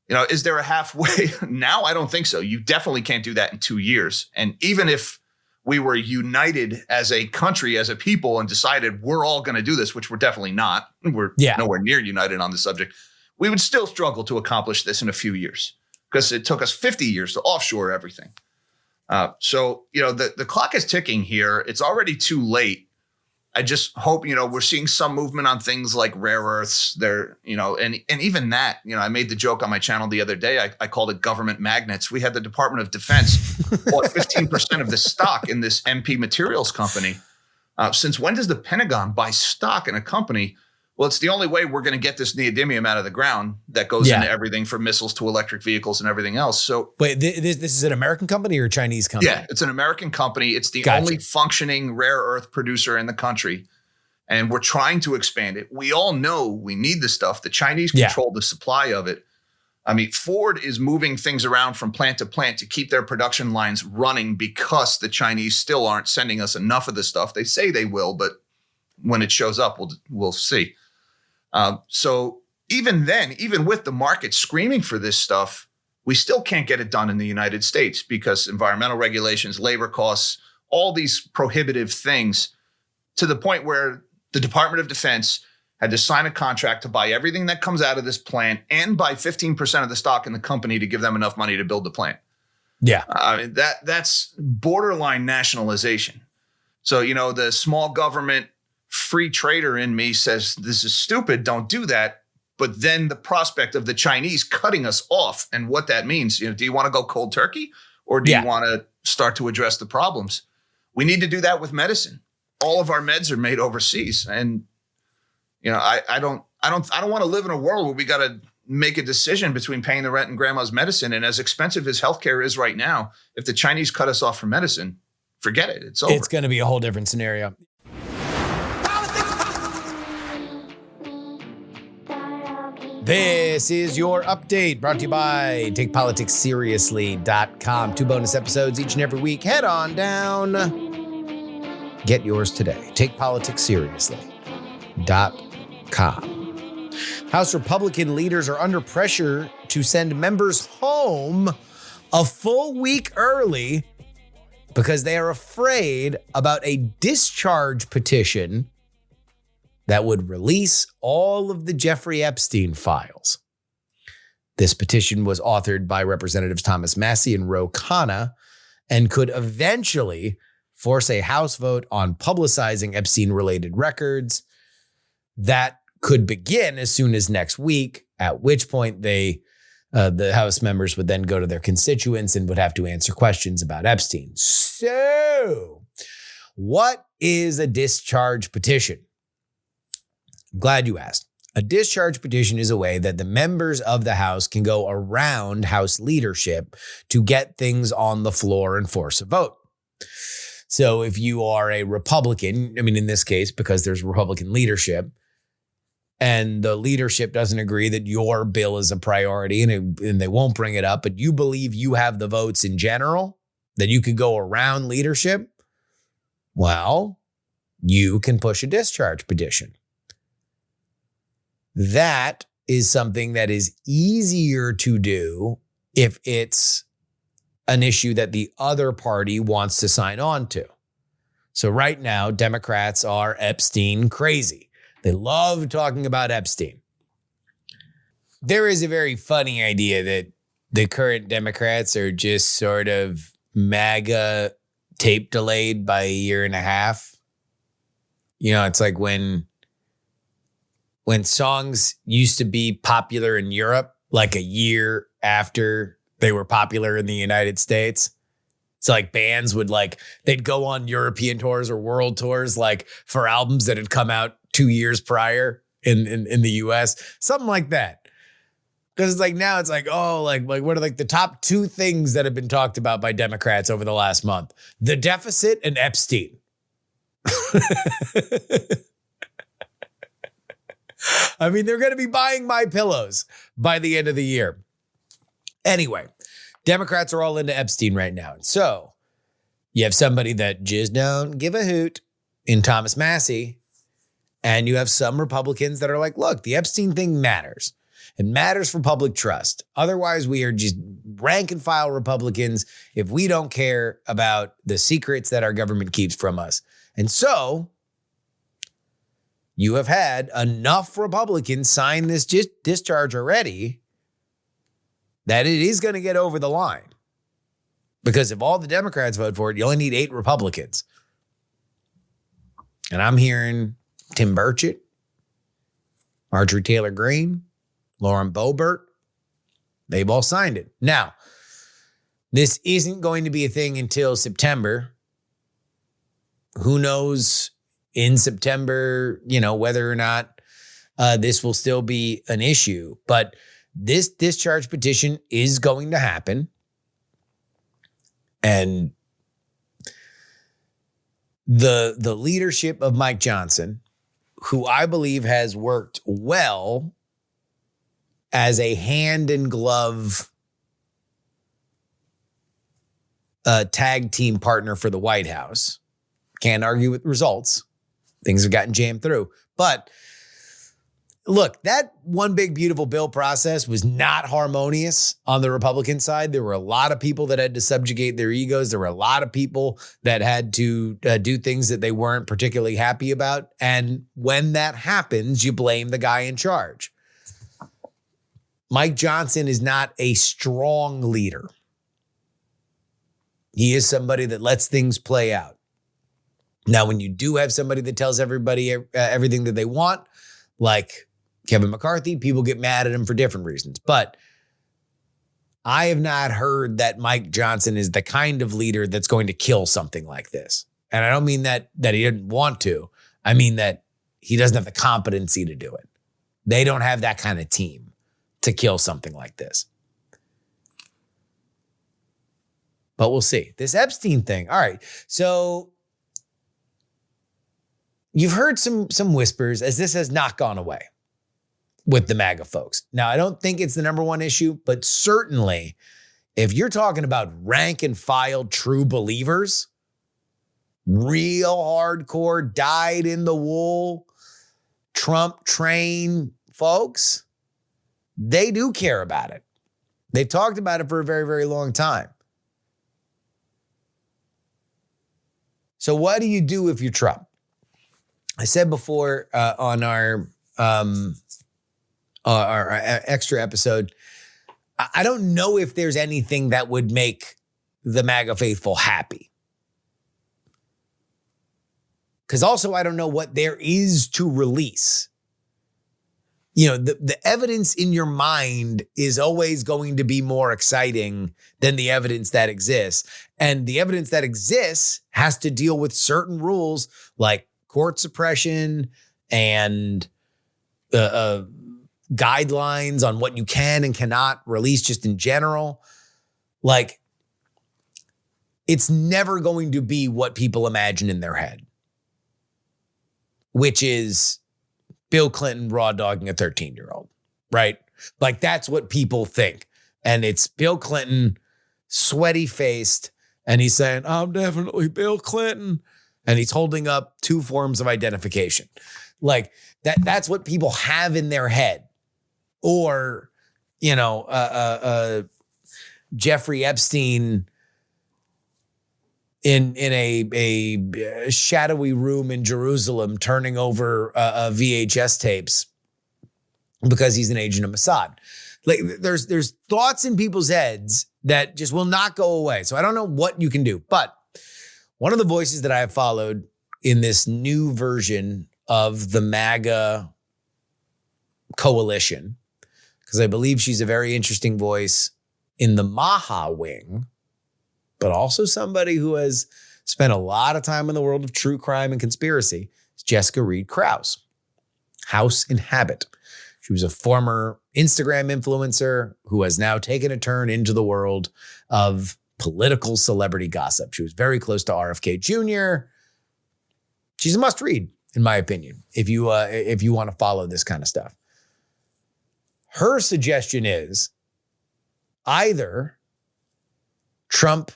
is there a halfway? Now, I don't think so. You definitely can't do that in 2 years. And even if we were united as a country, as a people, and decided we're all going to do this, which we're definitely not, we're nowhere near united on the subject, we would still struggle to accomplish this in a few years, because it took us 50 years to offshore everything. So, the clock is ticking here. It's already too late. I just hope, we're seeing some movement on things like rare earths there, and even that, I made the joke on my channel the other day. I called it government magnets. We had the Department of Defense bought 15% of the stock in this MP Materials company. Since when does the Pentagon buy stock in a company? Well, it's the only way we're going to get this neodymium out of the ground that goes into everything from missiles to electric vehicles and everything else. So wait, this is an American company or a Chinese company? Yeah, it's an American company. It's the only functioning rare earth producer in the country. And we're trying to expand it. We all know we need the stuff. The Chinese control the supply of it. I mean, Ford is moving things around from plant to plant to keep their production lines running because the Chinese still aren't sending us enough of the stuff. They say they will, but when it shows up, we'll see. So even then, even with the market screaming for this stuff, we still can't get it done in the United States because environmental regulations, labor costs, all these prohibitive things, to the point where the Department of Defense had to sign a contract to buy everything that comes out of this plant and buy 15% of the stock in the company to give them enough money to build the plant. Yeah. That's borderline nationalization. So, the small government free trader in me says, this is stupid, don't do that. But then the prospect of the Chinese cutting us off and what that means, do you want to go cold turkey or do you want to start to address the problems? We need to do that with medicine. All of our meds are made overseas. And, I don't want to live in a world where we got to make a decision between paying the rent and grandma's medicine. And as expensive as healthcare is right now, if the Chinese cut us off from medicine, forget it. It's over. It's going to be a whole different scenario. This is your update brought to you by TakePoliticsSeriously.com. 2 bonus episodes each and every week. Head on down. Get yours today. TakePoliticsSeriously.com. House Republican leaders are under pressure to send members home a full week early because they are afraid about a discharge petition that would release all of the Jeffrey Epstein files. This petition was authored by Representatives Thomas Massie and Ro Khanna and could eventually force a House vote on publicizing Epstein-related records. That could begin as soon as next week, at which point the House members would then go to their constituents and would have to answer questions about Epstein. So, what is a discharge petition? I'm glad you asked. A discharge petition is a way that the members of the House can go around House leadership to get things on the floor and force a vote. So if you are a Republican, in this case, because there's Republican leadership, and the leadership doesn't agree that your bill is a priority and they won't bring it up, but you believe you have the votes in general, that you could go around leadership, well, you can push a discharge petition. That is something that is easier to do if it's an issue that the other party wants to sign on to. So right now, Democrats are Epstein crazy. They love talking about Epstein. There is a very funny idea that the current Democrats are just sort of MAGA tape delayed by a year and a half. It's like when songs used to be popular in Europe, like a year after they were popular in the United States. So like bands would they'd go on European tours or world tours, for albums that had come out 2 years prior in the US, something like that. Because it's now it's what are the top 2 things that have been talked about by Democrats over the last month? The deficit and Epstein. They're going to be buying my pillows by the end of the year. Anyway, Democrats are all into Epstein right now. And so you have somebody that just don't give a hoot in Thomas Massie. And you have some Republicans that are like, look, the Epstein thing matters. It matters for public trust. Otherwise, we are just rank and file Republicans if we don't care about the secrets that our government keeps from us. And so you have had enough Republicans sign this discharge already that it is going to get over the line. Because if all the Democrats vote for it, you only need 8 Republicans. And I'm hearing Tim Burchett, Marjorie Taylor Greene, Lauren Boebert, they've all signed it. Now, this isn't going to be a thing until September. Who knows in September, whether or not this will still be an issue. But this discharge petition is going to happen. And the leadership of Mike Johnson, who I believe has worked well as a hand in glove tag team partner for the White House. Can't argue with results. Things have gotten jammed through. But look, that one big beautiful bill process was not harmonious on the Republican side. There were a lot of people that had to subjugate their egos. There were a lot of people that had to do things that they weren't particularly happy about. And when that happens, you blame the guy in charge. Mike Johnson is not a strong leader. He is somebody that lets things play out. Now, when you do have somebody that tells everybody everything that they want, like Kevin McCarthy, people get mad at him for different reasons. But I have not heard that Mike Johnson is the kind of leader that's going to kill something like this. And I don't mean that he didn't want to. I mean that he doesn't have the competency to do it. They don't have that kind of team to kill something like this. But we'll see. This Epstein thing. All right. So you've heard some whispers as this has not gone away with the MAGA folks. Now, I don't think it's the number one issue, but certainly if you're talking about rank and file true believers, real hardcore, dyed in the wool, Trump train folks, they do care about it. They've talked about it for a very, very long time. So what do you do if you're Trump? I said before on our extra episode, I don't know if there's anything that would make the MAGA faithful happy. Because also, I don't know what there is to release. The evidence in your mind is always going to be more exciting than the evidence that exists. And the evidence that exists has to deal with certain rules like court suppression and guidelines on what you can and cannot release just in general. Like, it's never going to be what people imagine in their head, which is Bill Clinton raw dogging a 13-year-old, right? Like, that's what people think. And it's Bill Clinton, sweaty-faced, and he's saying, I'm definitely Bill Clinton. And he's holding up 2 forms of identification. Like, that's what people have in their head. Or, Jeffrey Epstein in a shadowy room in Jerusalem turning over VHS tapes because he's an agent of Mossad. Like, there's thoughts in people's heads that just will not go away. So I don't know what you can do. But one of the voices that I have followed in this new version of the MAGA coalition, because I believe she's a very interesting voice in the Maha wing, but also somebody who has spent a lot of time in the world of true crime and conspiracy, is Jessica Reed Krause, House and Habit. She was a former Instagram influencer who has now taken a turn into the world of political celebrity gossip. She was very close to RFK Jr. She's a must read, in my opinion, if you want to follow this kind of stuff. Her suggestion is either Trump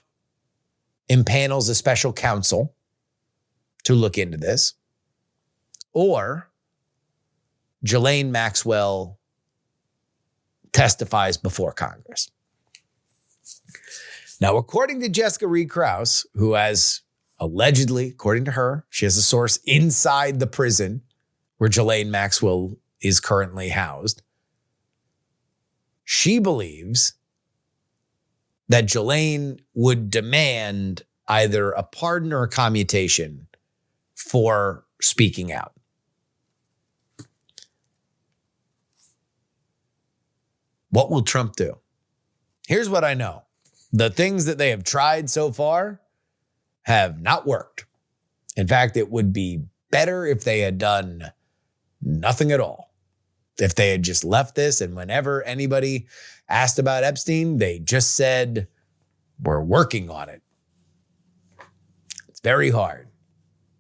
impanels a special counsel to look into this, or Ghislaine Maxwell testifies before Congress. Now, according to Jessica Reed Krause, who has allegedly, according to her, she has a source inside the prison where Ghislaine Maxwell is currently housed. She believes that Ghislaine would demand either a pardon or a commutation for speaking out. What will Trump do? Here's what I know. The things that they have tried so far have not worked. In fact, it would be better if they had done nothing at all. If they had just left this, and whenever anybody asked about Epstein, they just said, we're working on it. It's very hard.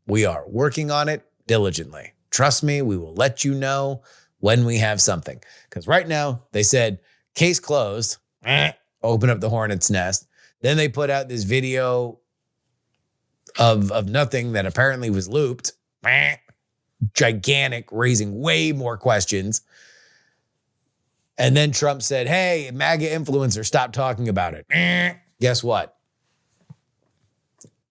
We are working on it diligently. Trust me, we will let you know when we have something. Because right now, they said, case closed, open up the hornet's nest. Then they put out this video of nothing that apparently was looped. Gigantic, raising way more questions. And then Trump said, hey, MAGA influencer, stop talking about it. Guess what?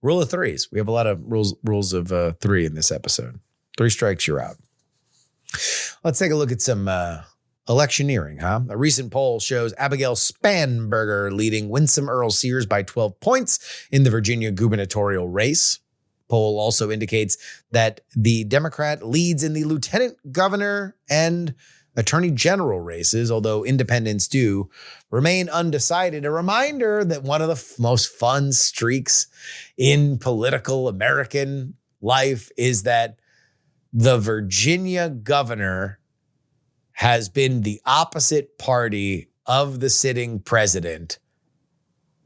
Rule of threes. We have a lot of rules of three in this episode. 3 strikes, you're out. Let's take a look at some electioneering, huh? A recent poll shows Abigail Spanberger leading Winsome Earl Sears by 12 points in the Virginia gubernatorial race. Poll also indicates that the Democrat leads in the lieutenant governor and attorney general races, although independents do remain undecided. A reminder that one of the most fun streaks in political American life is that the Virginia governor has been the opposite party of the sitting president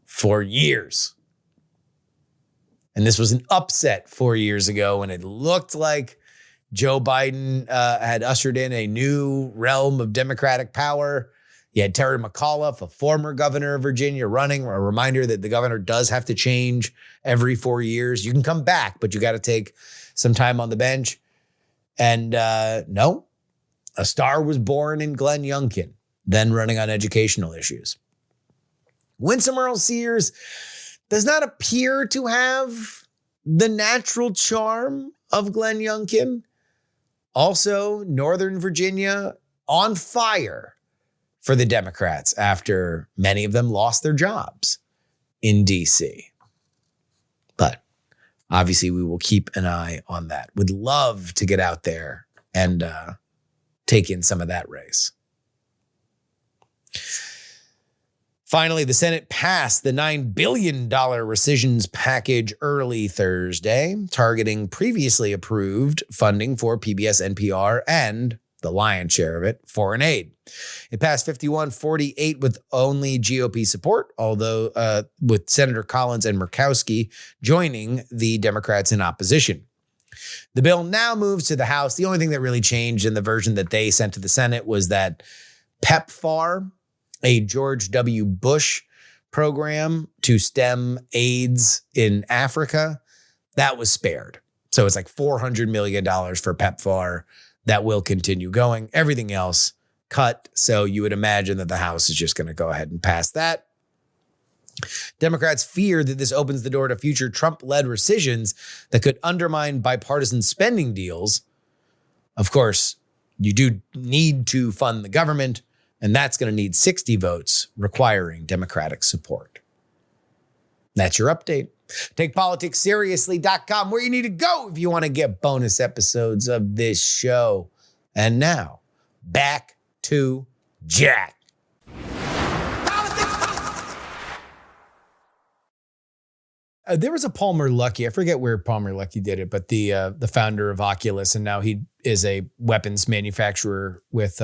for years. And this was an upset 4 years ago when it looked like Joe Biden had ushered in a new realm of Democratic power. You had Terry McAuliffe, a former governor of Virginia, running. A reminder that the governor does have to change every 4 years. You can come back, but you got to take some time on the bench. And no, a star was born in Glenn Youngkin, then running on educational issues. Winsome Earl Sears does not appear to have the natural charm of Glenn Youngkin. Also, Northern Virginia on fire for the Democrats after many of them lost their jobs in D.C. But obviously, we will keep an eye on that. Would love to get out there and take in some of that race. Finally, the Senate passed the $9 billion rescissions package early Thursday, targeting previously approved funding for PBS, NPR, and the lion's share of it, foreign aid. It passed 51-48 with only GOP support, although with Senator Collins and Murkowski joining the Democrats in opposition. The bill now moves to the House. The only thing that really changed in the version that they sent to the Senate was that PEPFAR, a George W. Bush program to stem AIDS in Africa, that was spared. So it's like $400 million for PEPFAR that will continue going. Everything else cut. So you would imagine that the House is just going to go ahead and pass that. Democrats fear that this opens the door to future Trump-led rescissions that could undermine bipartisan spending deals. Of course, you do need to fund the government, and that's going to need 60 votes requiring Democratic support. That's your update. TakePoliticsSeriously.com, where you need to go if you want to get bonus episodes of this show. And now, back to Jack. There was a Palmer Luckey. I forget where Palmer Luckey did it, but the founder of Oculus, and now he is a weapons manufacturer with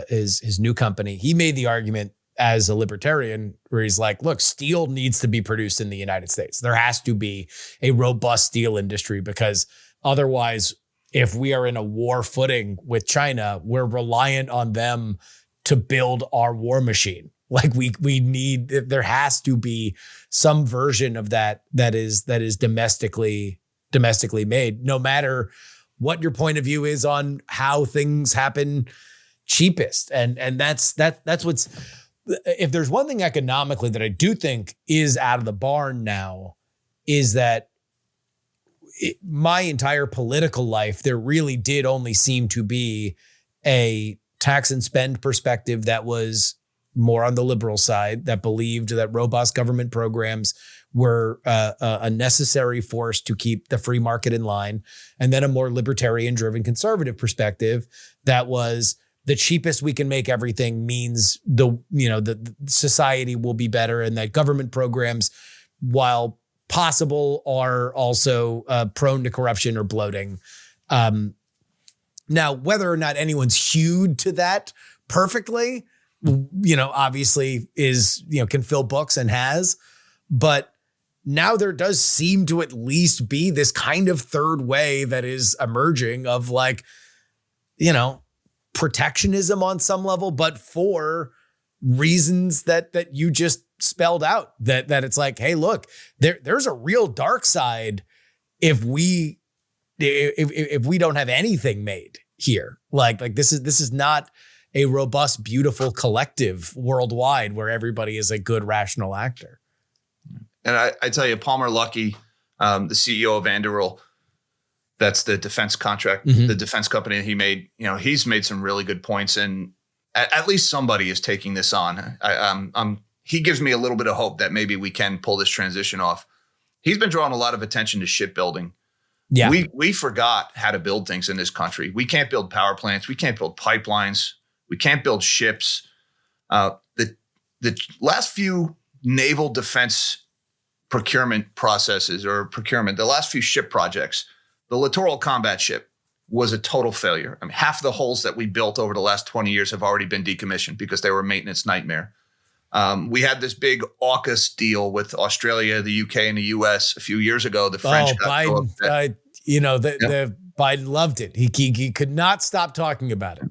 his new company. He made the argument as a libertarian where he's like, look, steel needs to be produced in the United States. There has to be a robust steel industry because otherwise, if we are in a war footing with China, we're reliant on them to build our war machine. Like we need, there has to be some version of that is domestically made, no matter what your point of view is on how things happen cheapest. And that's what's, if there's one thing economically that I do think is out of the barn now, is that my entire political life, there really did only seem to be a tax and spend perspective that was more on the liberal side, that believed that robust government programs were a necessary force to keep the free market in line. And then a more libertarian-driven conservative perspective that was the cheapest we can make everything means the society will be better, and that government programs, while possible, are also prone to corruption or bloating. Now, whether or not anyone's hewed to that perfectly, obviously can fill books and has, but now there does seem to at least be this kind of third way that is emerging of protectionism on some level, but for reasons that you just spelled out, that it's like, hey, look, there's a real dark side if we don't have anything made here. Like this is not a robust, beautiful collective worldwide where everybody is a good, rational actor. And I tell you, Palmer Luckey, the CEO of Anduril, that's the defense contract, the defense company that he made, he's made some really good points, and at least somebody is taking this on. He gives me a little bit of hope that maybe we can pull this transition off. He's been drawing a lot of attention to shipbuilding. Yeah. We forgot how to build things in this country. We can't build power plants. We can't build pipelines. We can't build ships. The last few naval defense procurement processes the last few ship projects, the Littoral Combat Ship was a total failure. I mean, half the hulls that we built over the last 20 years have already been decommissioned because they were a maintenance nightmare. We had this big AUKUS deal with Australia, the UK, and the US a few years ago. The French Biden, the Biden loved it. He could not stop talking about it.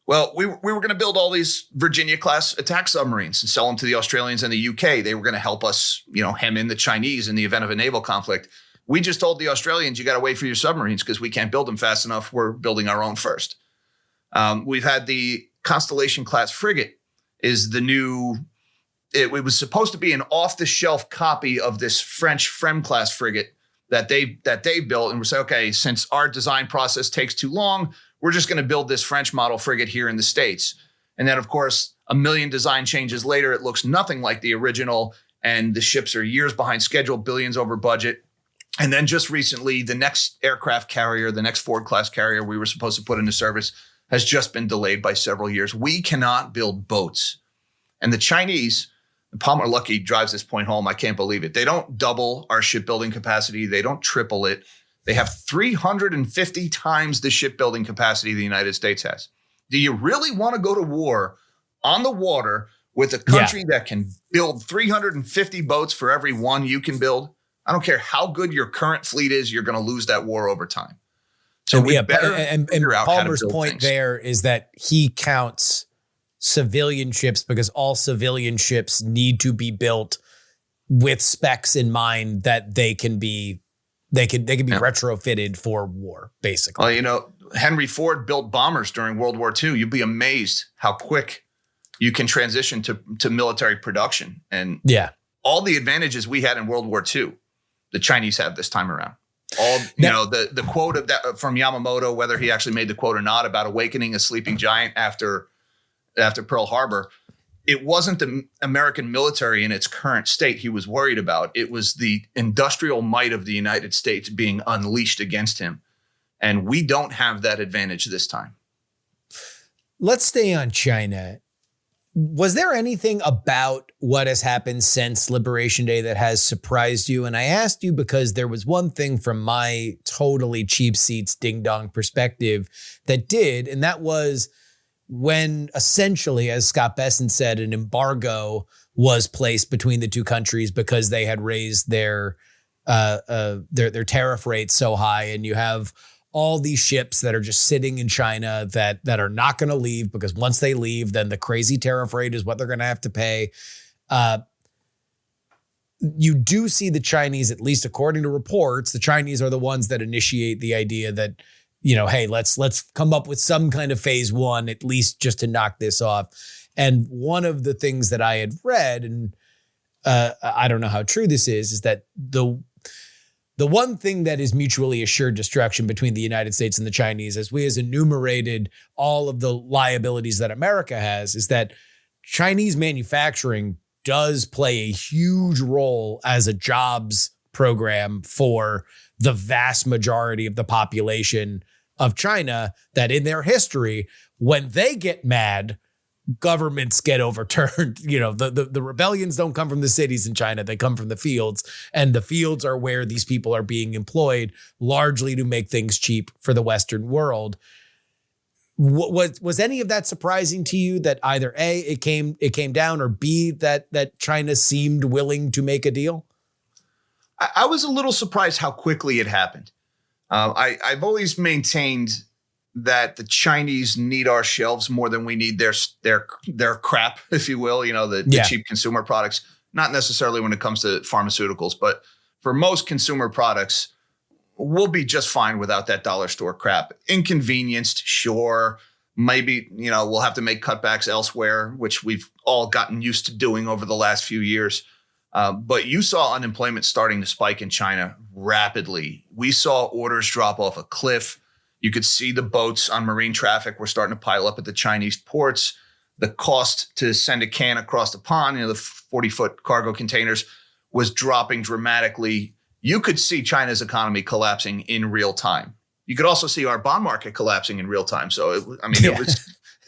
Well, we were going to build all these Virginia-class attack submarines and sell them to the Australians and the UK. They were going to help us, hem in the Chinese in the event of a naval conflict. We just told the Australians, you got to wait for your submarines because we can't build them fast enough. We're building our own first. We've had the Constellation-class frigate is the new. It was supposed to be an off-the-shelf copy of this French Frem-class frigate that they built, and we say, okay, since our design process takes too long, we're just going to build this French model frigate here in the States. And then, of course, a million design changes later, it looks nothing like the original, and the ships are years behind schedule, billions over budget. And then just recently, the next aircraft carrier, the next Ford-class carrier we were supposed to put into service has just been delayed by several years. We cannot build boats. And the Chinese, Palmer Luckey drives this point home. I can't believe it. They don't double our shipbuilding capacity. They don't triple it. They have 350 times the shipbuilding capacity the United States has. Do you really want to go to war on the water with a country that can build 350 boats for every one you can build? I don't care how good your current fleet is, you're going to lose that war over time. So we better figure out how to build Palmer's point things. there is that he counts civilian ships because all civilian ships need to be built with specs in mind that they can be retrofitted for war, basically. Well, Henry Ford built bombers during World War II. You'd be amazed how quick you can transition to military production. And all the advantages we had in World War II, the Chinese have this time around. The quote of that from Yamamoto, whether he actually made the quote or not, about awakening a sleeping giant after Pearl Harbor, it wasn't the American military in its current state he was worried about. It was the industrial might of the United States being unleashed against him. And we don't have that advantage this time. Let's stay on China. Was there anything about what has happened since Liberation Day that has surprised you? And I asked you because there was one thing from my totally cheap seats ding-dong perspective that did, and that was when essentially, as Scott Besson said, an embargo was placed between the two countries because they had raised their tariff rates so high, and you have all these ships that are just sitting in China that are not going to leave because once they leave, then the crazy tariff rate is what they're going to have to pay. You do see the Chinese, at least according to reports, the Chinese are the ones that initiate the idea that, hey, let's come up with some kind of phase one, at least just to knock this off. And one of the things that I had read, and I don't know how true this is that the one thing that is mutually assured destruction between the United States and the Chinese, as we has enumerated all of the liabilities that America has, is that Chinese manufacturing does play a huge role as a jobs program for the vast majority of the population of China, that in their history, when they get mad, governments get overturned. The rebellions don't come from the cities in China. They come from the fields, and the fields are where these people are being employed largely to make things cheap for the Western world. Was any of that surprising to you, that either A, it came down, or B, that China seemed willing to make a deal? I was a little surprised how quickly it happened. I've always maintained that the Chinese need our shelves more than we need their crap, if you will, the cheap consumer products, not necessarily when it comes to pharmaceuticals, but for most consumer products, we'll be just fine without that dollar store crap. Inconvenienced, sure. Maybe, we'll have to make cutbacks elsewhere, which we've all gotten used to doing over the last few years. But you saw unemployment starting to spike in China rapidly. We saw orders drop off a cliff. You could see the boats on marine traffic were starting to pile up at the Chinese ports. The cost to send a can across the pond, the 40-foot cargo containers, was dropping dramatically. You could see China's economy collapsing in real time. You could also see our bond market collapsing in real time. So,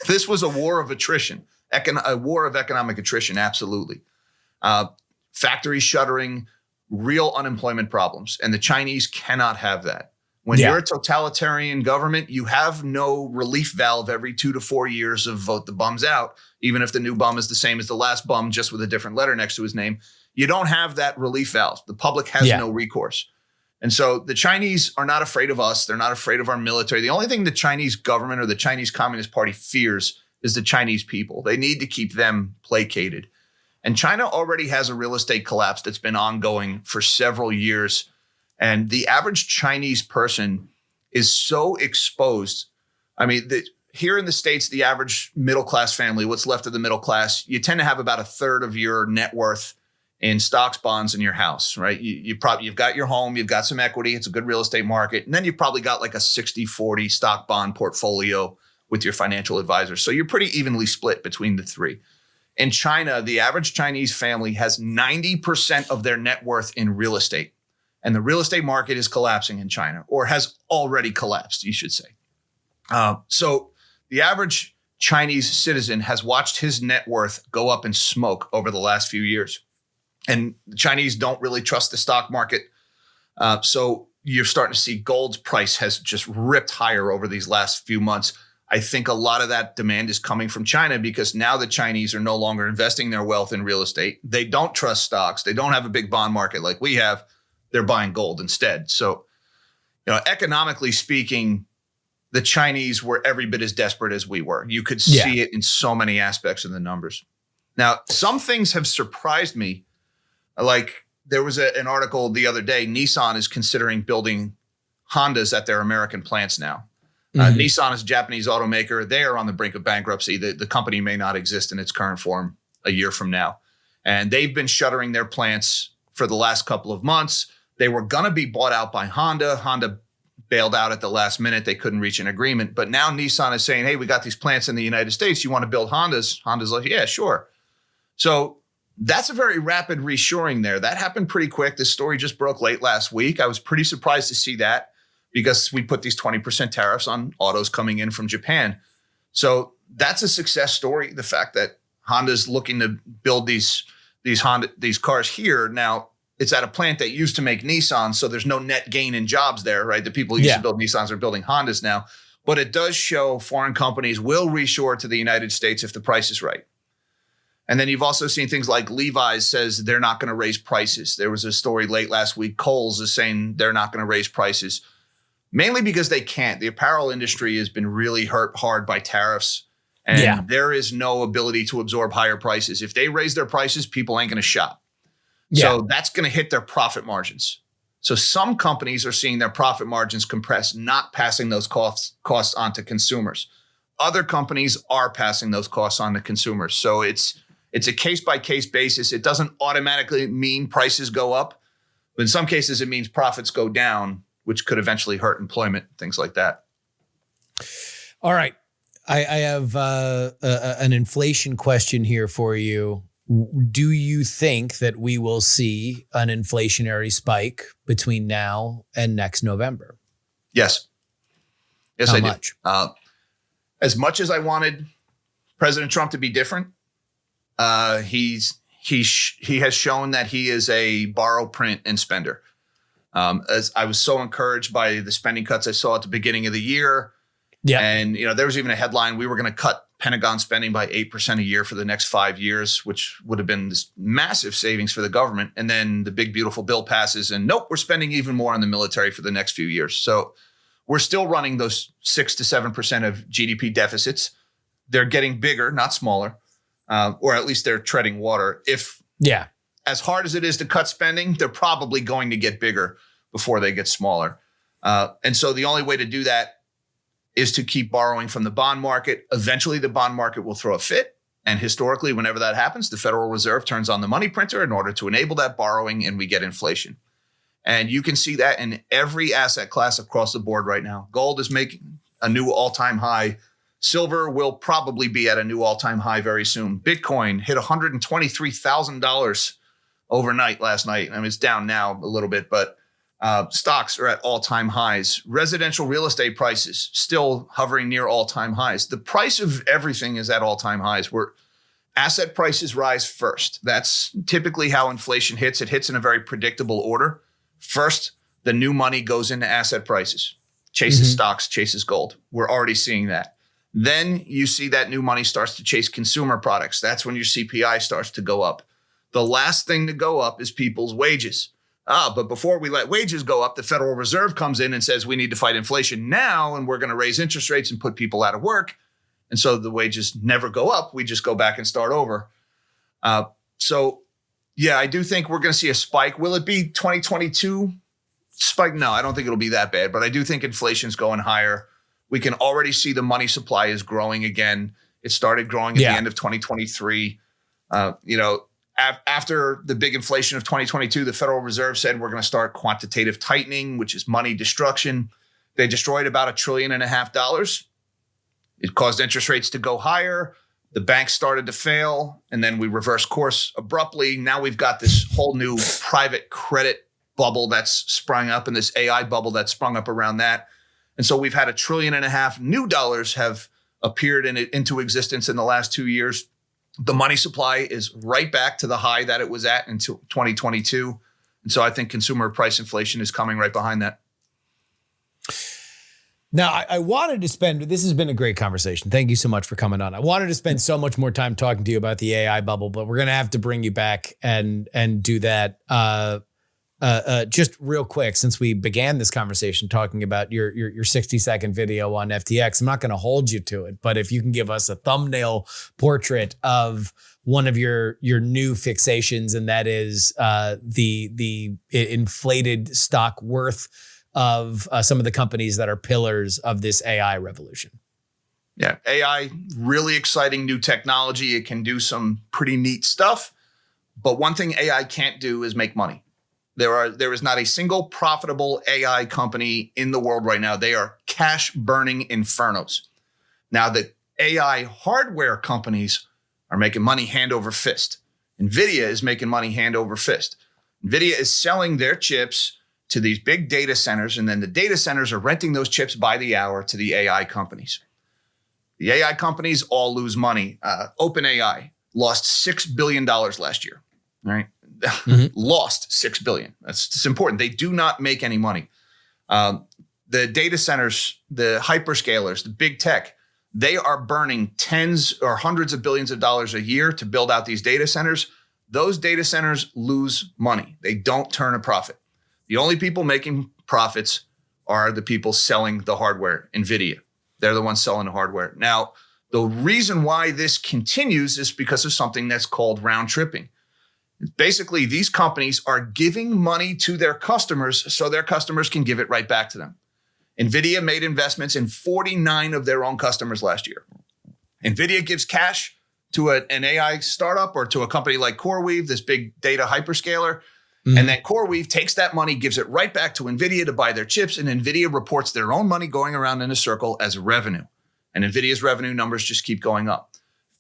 this was a war of attrition, a war of economic attrition, absolutely. Factories shuttering, real unemployment problems. And the Chinese cannot have that. When you're a totalitarian government, you have no relief valve every 2 to 4 years of vote the bums out, even if the new bum is the same as the last bum, just with a different letter next to his name. You don't have that relief valve. The public has no recourse. And so the Chinese are not afraid of us. They're not afraid of our military. The only thing the Chinese government or the Chinese Communist Party fears is the Chinese people. They need to keep them placated. And China already has a real estate collapse that's been ongoing for several years. And the average Chinese person is so exposed. Here in the States, the average middle-class family, what's left of the middle class, you tend to have about a third of your net worth in stocks, bonds, and your house, right? You've got your home, you've got some equity, it's a good real estate market. And then you've probably got like a 60-40 stock bond portfolio with your financial advisor. So you're pretty evenly split between the three. In China, the average Chinese family has 90% of their net worth in real estate. And the real estate market is collapsing in China, or has already collapsed, you should say. So the average Chinese citizen has watched his net worth go up in smoke over the last few years. And the Chinese don't really trust the stock market. So you're starting to see gold's price has just ripped higher over these last few months. I think a lot of that demand is coming from China, because now the Chinese are no longer investing their wealth in real estate. They don't trust stocks. They don't have a big bond market like we have. They're buying gold instead. So, economically speaking, the Chinese were every bit as desperate as we were. You could see it in so many aspects of the numbers. Now, some things have surprised me. Like there was an article the other day, Nissan is considering building Hondas at their American plants now. Nissan is a Japanese automaker. They are on the brink of bankruptcy. The company may not exist in its current form a year from now. And they've been shuttering their plants for the last couple of months. They were going to be bought out by Honda. Honda bailed out at the last minute. They couldn't reach an agreement. But now Nissan is saying, hey, we got these plants in the United States. You want to build Hondas? Honda's like, yeah, sure. So that's a very rapid reshoring there. That happened pretty quick. This story just broke late last week. I was pretty surprised to see that, because we put these 20% tariffs on autos coming in from Japan. So that's a success story. The fact that Honda's looking to build these cars here. Now, it's at a plant that used to make Nissan, so there's no net gain in jobs there, right? The people who used to build Nissans are building Hondas now. But it does show foreign companies will reshore to the United States if the price is right. And then you've also seen things like Levi's says they're not going to raise prices. There was a story late last week. Kohl's is saying they're not going to raise prices, mainly because they can't. The apparel industry has been really hurt hard by tariffs, and there is no ability to absorb higher prices. If they raise their prices, people ain't going to shop. So that's going to hit their profit margins. So some companies are seeing their profit margins compress, not passing those costs on to consumers. Other companies are passing those costs on to consumers. So it's a case-by-case basis. It doesn't automatically mean prices go up. But in some cases, it means profits go down, which could eventually hurt employment, things like that. All right. I have an inflation question here for you. Do you think that we will see an inflationary spike between now and next November? Yes. Yes, How I much? do. As much as I wanted President Trump to be different, he has shown that he is a borrow, print, and spender. As I was so encouraged by the spending cuts I saw at the beginning of the year. Yeah. And, there was even a headline, we were going to cut Pentagon spending by 8% a year for the next 5 years, which would have been this massive savings for the government. And then the big, beautiful bill passes and nope, we're spending even more on the military for the next few years. So we're still running those 6 to 7% of GDP deficits. They're getting bigger, not smaller, or at least they're treading water. As hard as it is to cut spending, they're probably going to get bigger before they get smaller. And so the only way to do that is to keep borrowing from the bond market. Eventually, the bond market will throw a fit. And historically, whenever that happens, the Federal Reserve turns on the money printer in order to enable that borrowing, and we get inflation. And you can see that in every asset class across the board right now. Gold is making a new all-time high. Silver will probably be at a new all-time high very soon. Bitcoin hit $123,000 overnight last night. I mean, it's down now a little bit, but stocks are at all-time highs. Residential real estate prices still hovering near all-time highs. The price of everything is at all-time highs, where asset prices rise first. That's typically how inflation hits. It hits in a very predictable order. First, the new money goes into asset prices, chases stocks, chases gold. We're already seeing that. Then you see that new money starts to chase consumer products. That's when your CPI starts to go up. The last thing to go up is people's wages. But before we let wages go up, the Federal Reserve comes in and says we need to fight inflation now, and we're going to raise interest rates and put people out of work. And so the wages never go up. We just go back and start over. Yeah, I do think we're going to see a spike. Will it be 2022 spike? No, I don't think it'll be that bad. But I do think inflation's going higher. We can already see the money supply is growing again. It started growing at the end of 2023. After the big inflation of 2022, the Federal Reserve said we're going to start quantitative tightening, which is money destruction. They destroyed about $1.5 trillion. It caused interest rates to go higher. The banks started to fail, and then we reversed course abruptly. Now we've got this whole new private credit bubble that's sprung up, and this AI bubble that's sprung up around that. And so we've had $1.5 trillion new dollars have appeared into existence in the last 2 years. The money supply is right back to the high that it was at in 2022. And so I think consumer price inflation is coming right behind that. Now, I wanted to spend, this has been a great conversation. Thank you so much for coming on. I wanted to spend so much more time talking to you about the AI bubble, but we're going to have to bring you back and do that just real quick, since we began this conversation talking about your 60-second video on FTX. I'm not going to hold you to it, but if you can give us a thumbnail portrait of one of your new fixations, and that is the inflated stock worth of some of the companies that are pillars of this AI revolution. Yeah, AI, really exciting new technology. It can do some pretty neat stuff. But one thing AI can't do is make money. There is not a single profitable AI company in the world right now. They are cash burning infernos. Now, the AI hardware companies are making money hand over fist. NVIDIA is making money hand over fist. NVIDIA is selling their chips to these big data centers, and then the data centers are renting those chips by the hour to the AI companies. The AI companies all lose money. OpenAI lost $6 billion last year, right? Lost $6 billion. That's important. They do not make any money. The data centers, the hyperscalers, the big tech, they are burning tens or hundreds of billions of dollars a year to build out these data centers. Those data centers lose money. They don't turn a profit. The only people making profits are the people selling the hardware, NVIDIA. They're the ones selling the hardware. Now, the reason why this continues is because of something that's called round tripping. Basically, these companies are giving money to their customers so their customers can give it right back to them. NVIDIA made investments in 49 of their own customers last year. NVIDIA gives cash to an AI startup or to a company like CoreWeave, this big data hyperscaler. And then CoreWeave takes that money, gives it right back to NVIDIA to buy their chips, and NVIDIA reports their own money going around in a circle as revenue. And NVIDIA's revenue numbers just keep going up.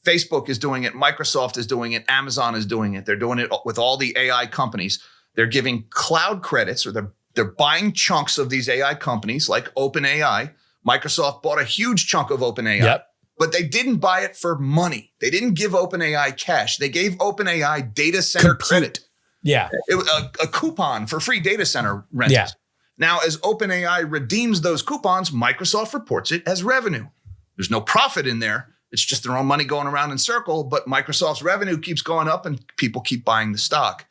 Facebook is doing it. Microsoft is doing it. Amazon is doing it. They're doing it with all the AI companies. They're giving cloud credits, or they're buying chunks of these AI companies like OpenAI. Microsoft bought a huge chunk of OpenAI, but they didn't buy it for money. They didn't give OpenAI cash. They gave OpenAI data center credit. Yeah. It was a coupon for free data center rentals. Yeah. Now, as OpenAI redeems those coupons, Microsoft reports it as revenue. There's no profit in there. It's just their own money going around in circle, but Microsoft's revenue keeps going up and people keep buying the stock.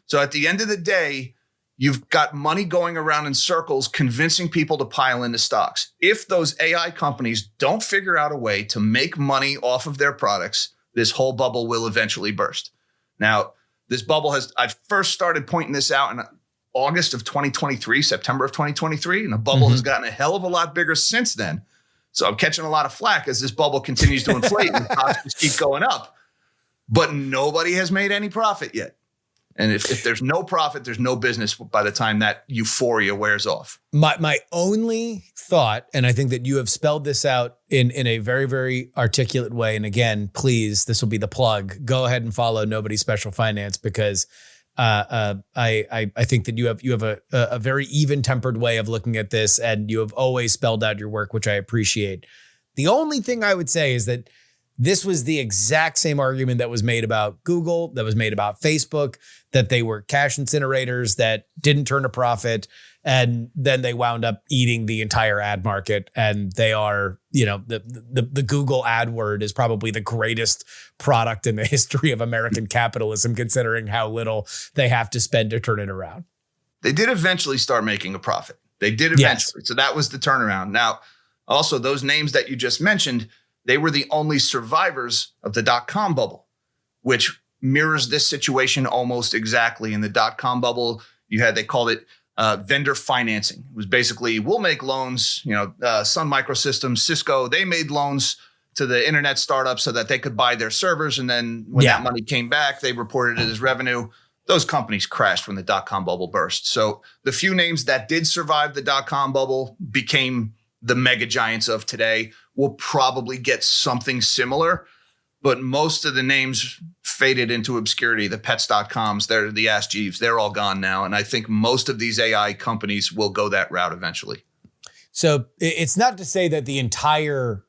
So at the end of the day, you've got money going around in circles, convincing people to pile into stocks. If those AI companies don't figure out a way to make money off of their products, this whole bubble will eventually burst. Now, this bubble I first started pointing this out in August of 2023, September of 2023, and the bubble has gotten a hell of a lot bigger since then. So I'm catching a lot of flack as this bubble continues to inflate and stocks just keep going up. But nobody has made any profit yet. And if there's no profit, there's no business by the time that euphoria wears off. My only thought, and I think that you have spelled this out in a very, very articulate way. And again, please, this will be the plug. Go ahead and follow Nobody Special Finance, because I think that you have a very even-tempered way of looking at this, and you have always spelled out your work, which I appreciate. The only thing I would say is that this was the exact same argument that was made about Google, that was made about Facebook, that they were cash incinerators that didn't turn a profit. And then they wound up eating the entire ad market. And they are, the Google ad word is probably the greatest product in the history of American capitalism, considering how little they have to spend to turn it around. They did eventually start making a profit. They did eventually. Yes. So that was the turnaround. Now, also, those names that you just mentioned, they were the only survivors of the dot-com bubble, which mirrors this situation almost exactly. In the dot-com bubble, they called it vendor financing. It was basically, we'll make loans, Sun Microsystems, Cisco, they made loans to the internet startups so that they could buy their servers. And then when that money came back, they reported it as revenue. Those companies crashed when the dot-com bubble burst. So the few names that did survive the dot-com bubble became the mega giants of today. Will probably get something similar, but most of the names faded into obscurity. The Pets.coms, they're the Ask Jeeves, they're all gone now. And I think most of these AI companies will go that route eventually. So it's not to say that the entire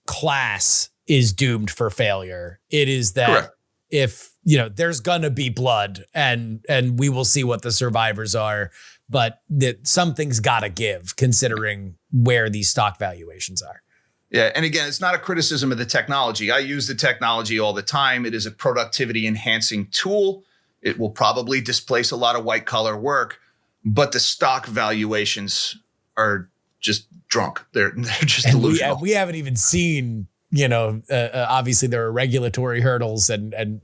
class is doomed for failure. It is that Correct. If, there's going to be blood and we will see what the survivors are, but that something's got to give considering where these stock valuations are. Yeah. And again, it's not a criticism of the technology. I use the technology all the time. It is a productivity enhancing tool. It will probably displace a lot of white collar work, but the stock valuations are just drunk. They're just delusional. We haven't even seen, obviously there are regulatory hurdles and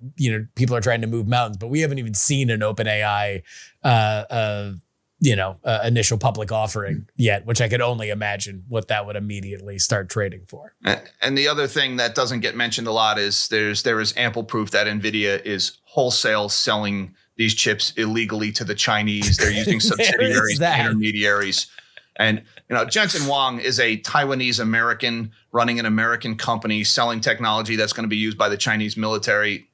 people are trying to move mountains, but we haven't even seen an OpenAI, initial public offering yet, which I could only imagine what that would immediately start trading for. And the other thing that doesn't get mentioned a lot is there is ample proof that NVIDIA is wholesale selling these chips illegally to the Chinese. They're using subsidiaries, intermediaries. And, Jensen Huang is a Taiwanese American running an American company selling technology that's going to be used by the Chinese military.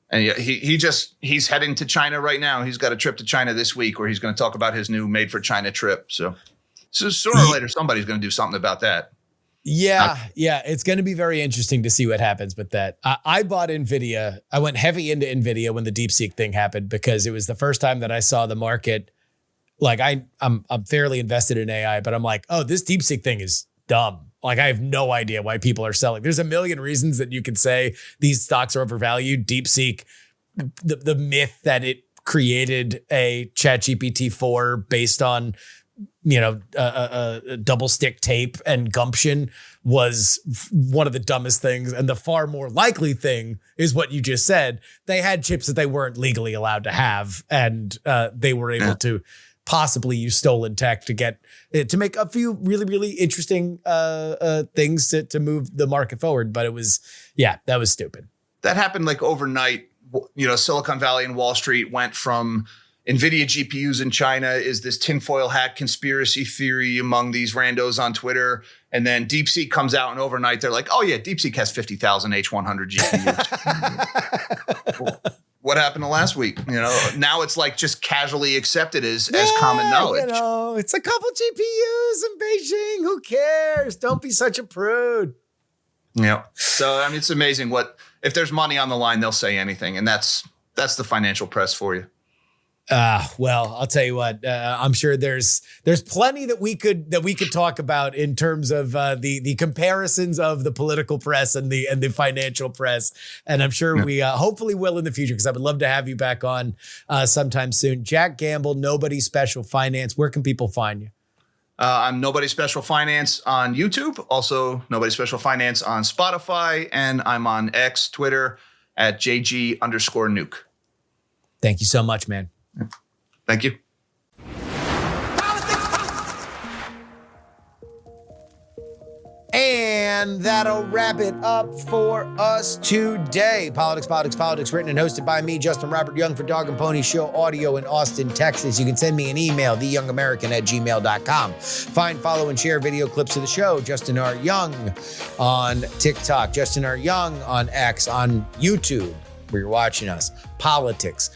And he's heading to China right now. He's got a trip to China this week where he's going to talk about his new made for China trip. So sooner or later, somebody's going to do something about that. Yeah. It's going to be very interesting to see what happens with that. I bought NVIDIA. I went heavy into NVIDIA when the DeepSeek thing happened because it was the first time that I saw the market. Like I'm fairly invested in AI, but I'm like, oh, this DeepSeek thing is dumb. Like I have no idea why people are selling. There's a million reasons that you could say these stocks are overvalued. DeepSeek, the myth that it created a ChatGPT 4 based on, a double stick tape and gumption was one of the dumbest things. And the far more likely thing is what you just said. They had chips that they weren't legally allowed to have, and they were able to possibly use stolen tech to make a few really, really interesting things to move the market forward. But that was stupid. That happened like overnight. Silicon Valley and Wall Street went from, NVIDIA GPUs in China is this tinfoil hat conspiracy theory among these randos on Twitter. And then DeepSeek comes out and overnight they're like, oh yeah, DeepSeek has 50,000 H100 GPUs. What happened to last week? Now it's like just casually accepted as common knowledge. It's a couple GPUs in Beijing. Who cares? Don't be such a prude. Yeah. So, it's amazing if there's money on the line, they'll say anything. And that's the financial press for you. Well, I'll tell you what. I'm sure there's plenty that we could talk about in terms of the comparisons of the political press and the financial press, and I'm sure we hopefully will in the future, because I would love to have you back on sometime soon. Jack Gamble, Nobody Special Finance. Where can people find you? I'm Nobody Special Finance on YouTube, also Nobody Special Finance on Spotify, and I'm on X, Twitter at JG_Nuke. Thank you so much, man. Thank you. And that'll wrap it up for us today. Politics, written and hosted by me, Justin Robert Young, for Dog and Pony Show Audio in Austin, Texas. You can send me an email, theyoungamerican@gmail.com. Find, follow, and share video clips of the show. Justin R. Young on TikTok, Justin R. Young on X, on YouTube, where you're watching us. Politics.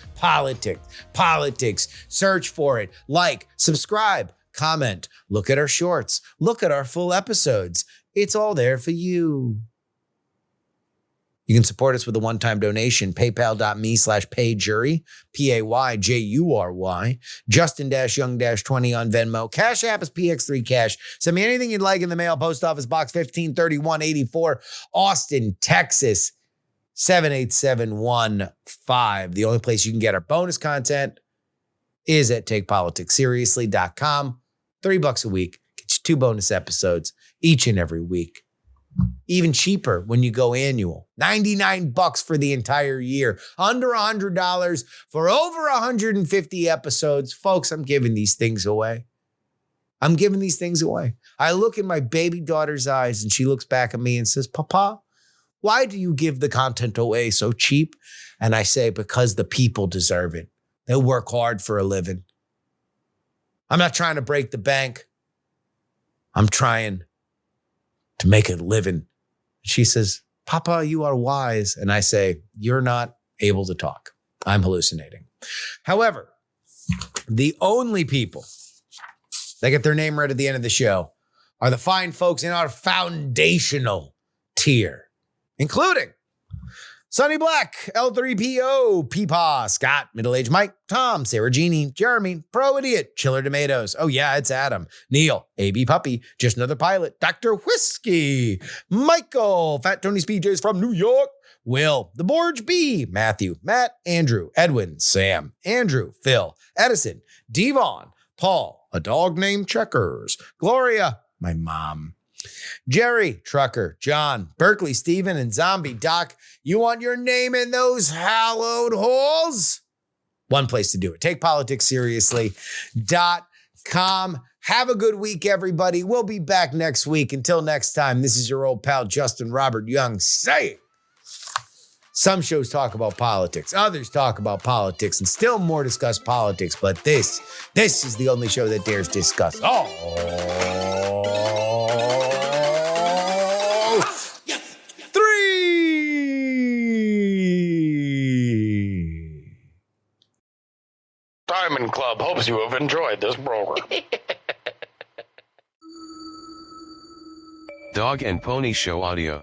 Search for it. Like, subscribe, comment, look at our shorts, look at our full episodes. It's all there for you. You can support us with a one-time donation, paypal.me/payjury, PAYJURY, Justin-Young-20 on Venmo. Cash App is PX3Cash. Send me anything you'd like in the mail. Post Office Box 153184, Austin, Texas, 78715. The only place you can get our bonus content is at takepoliticsseriously.com. $3 a week. Get you 2 bonus episodes each and every week. Even cheaper when you go annual. $99 for the entire year. Under $100 for over 150 episodes. Folks, I'm giving these things away. I look in my baby daughter's eyes and she looks back at me and says, Papa, why do you give the content away so cheap? And I say, because the people deserve it. They work hard for a living. I'm not trying to break the bank. I'm trying to make a living. She says, Papa, you are wise. And I say, you're not able to talk. I'm hallucinating. However, the only people that get their name read at the end of the show are the fine folks in our foundational tier, including Sonny Black, L3PO, Peepaw, Scott, Middle-Aged Mike, Tom, Sarah Jeannie, Jeremy, Pro Idiot, Chiller Tomatoes. Oh yeah, it's Adam, Neil, AB Puppy, Just Another Pilot, Dr. Whiskey, Michael, Fat Tony Speedjays from New York, Will, The Borge B, Matthew, Matt, Andrew, Edwin, Sam, Andrew, Phil, Edison, Devon, Paul, a dog named Checkers, Gloria, my mom, Jerry, Trucker, John, Berkeley, Steven, and Zombie Doc. You want your name in those hallowed halls? One place to do it. TakePoliticsSeriously.com. Have a good week, everybody. We'll be back next week. Until next time, this is your old pal, Justin Robert Young, saying, some shows talk about politics, others talk about politics, and still more discuss politics, but this is the only show that dares discuss Diamond Club hopes you have enjoyed this program. Dog and Pony Show Audio.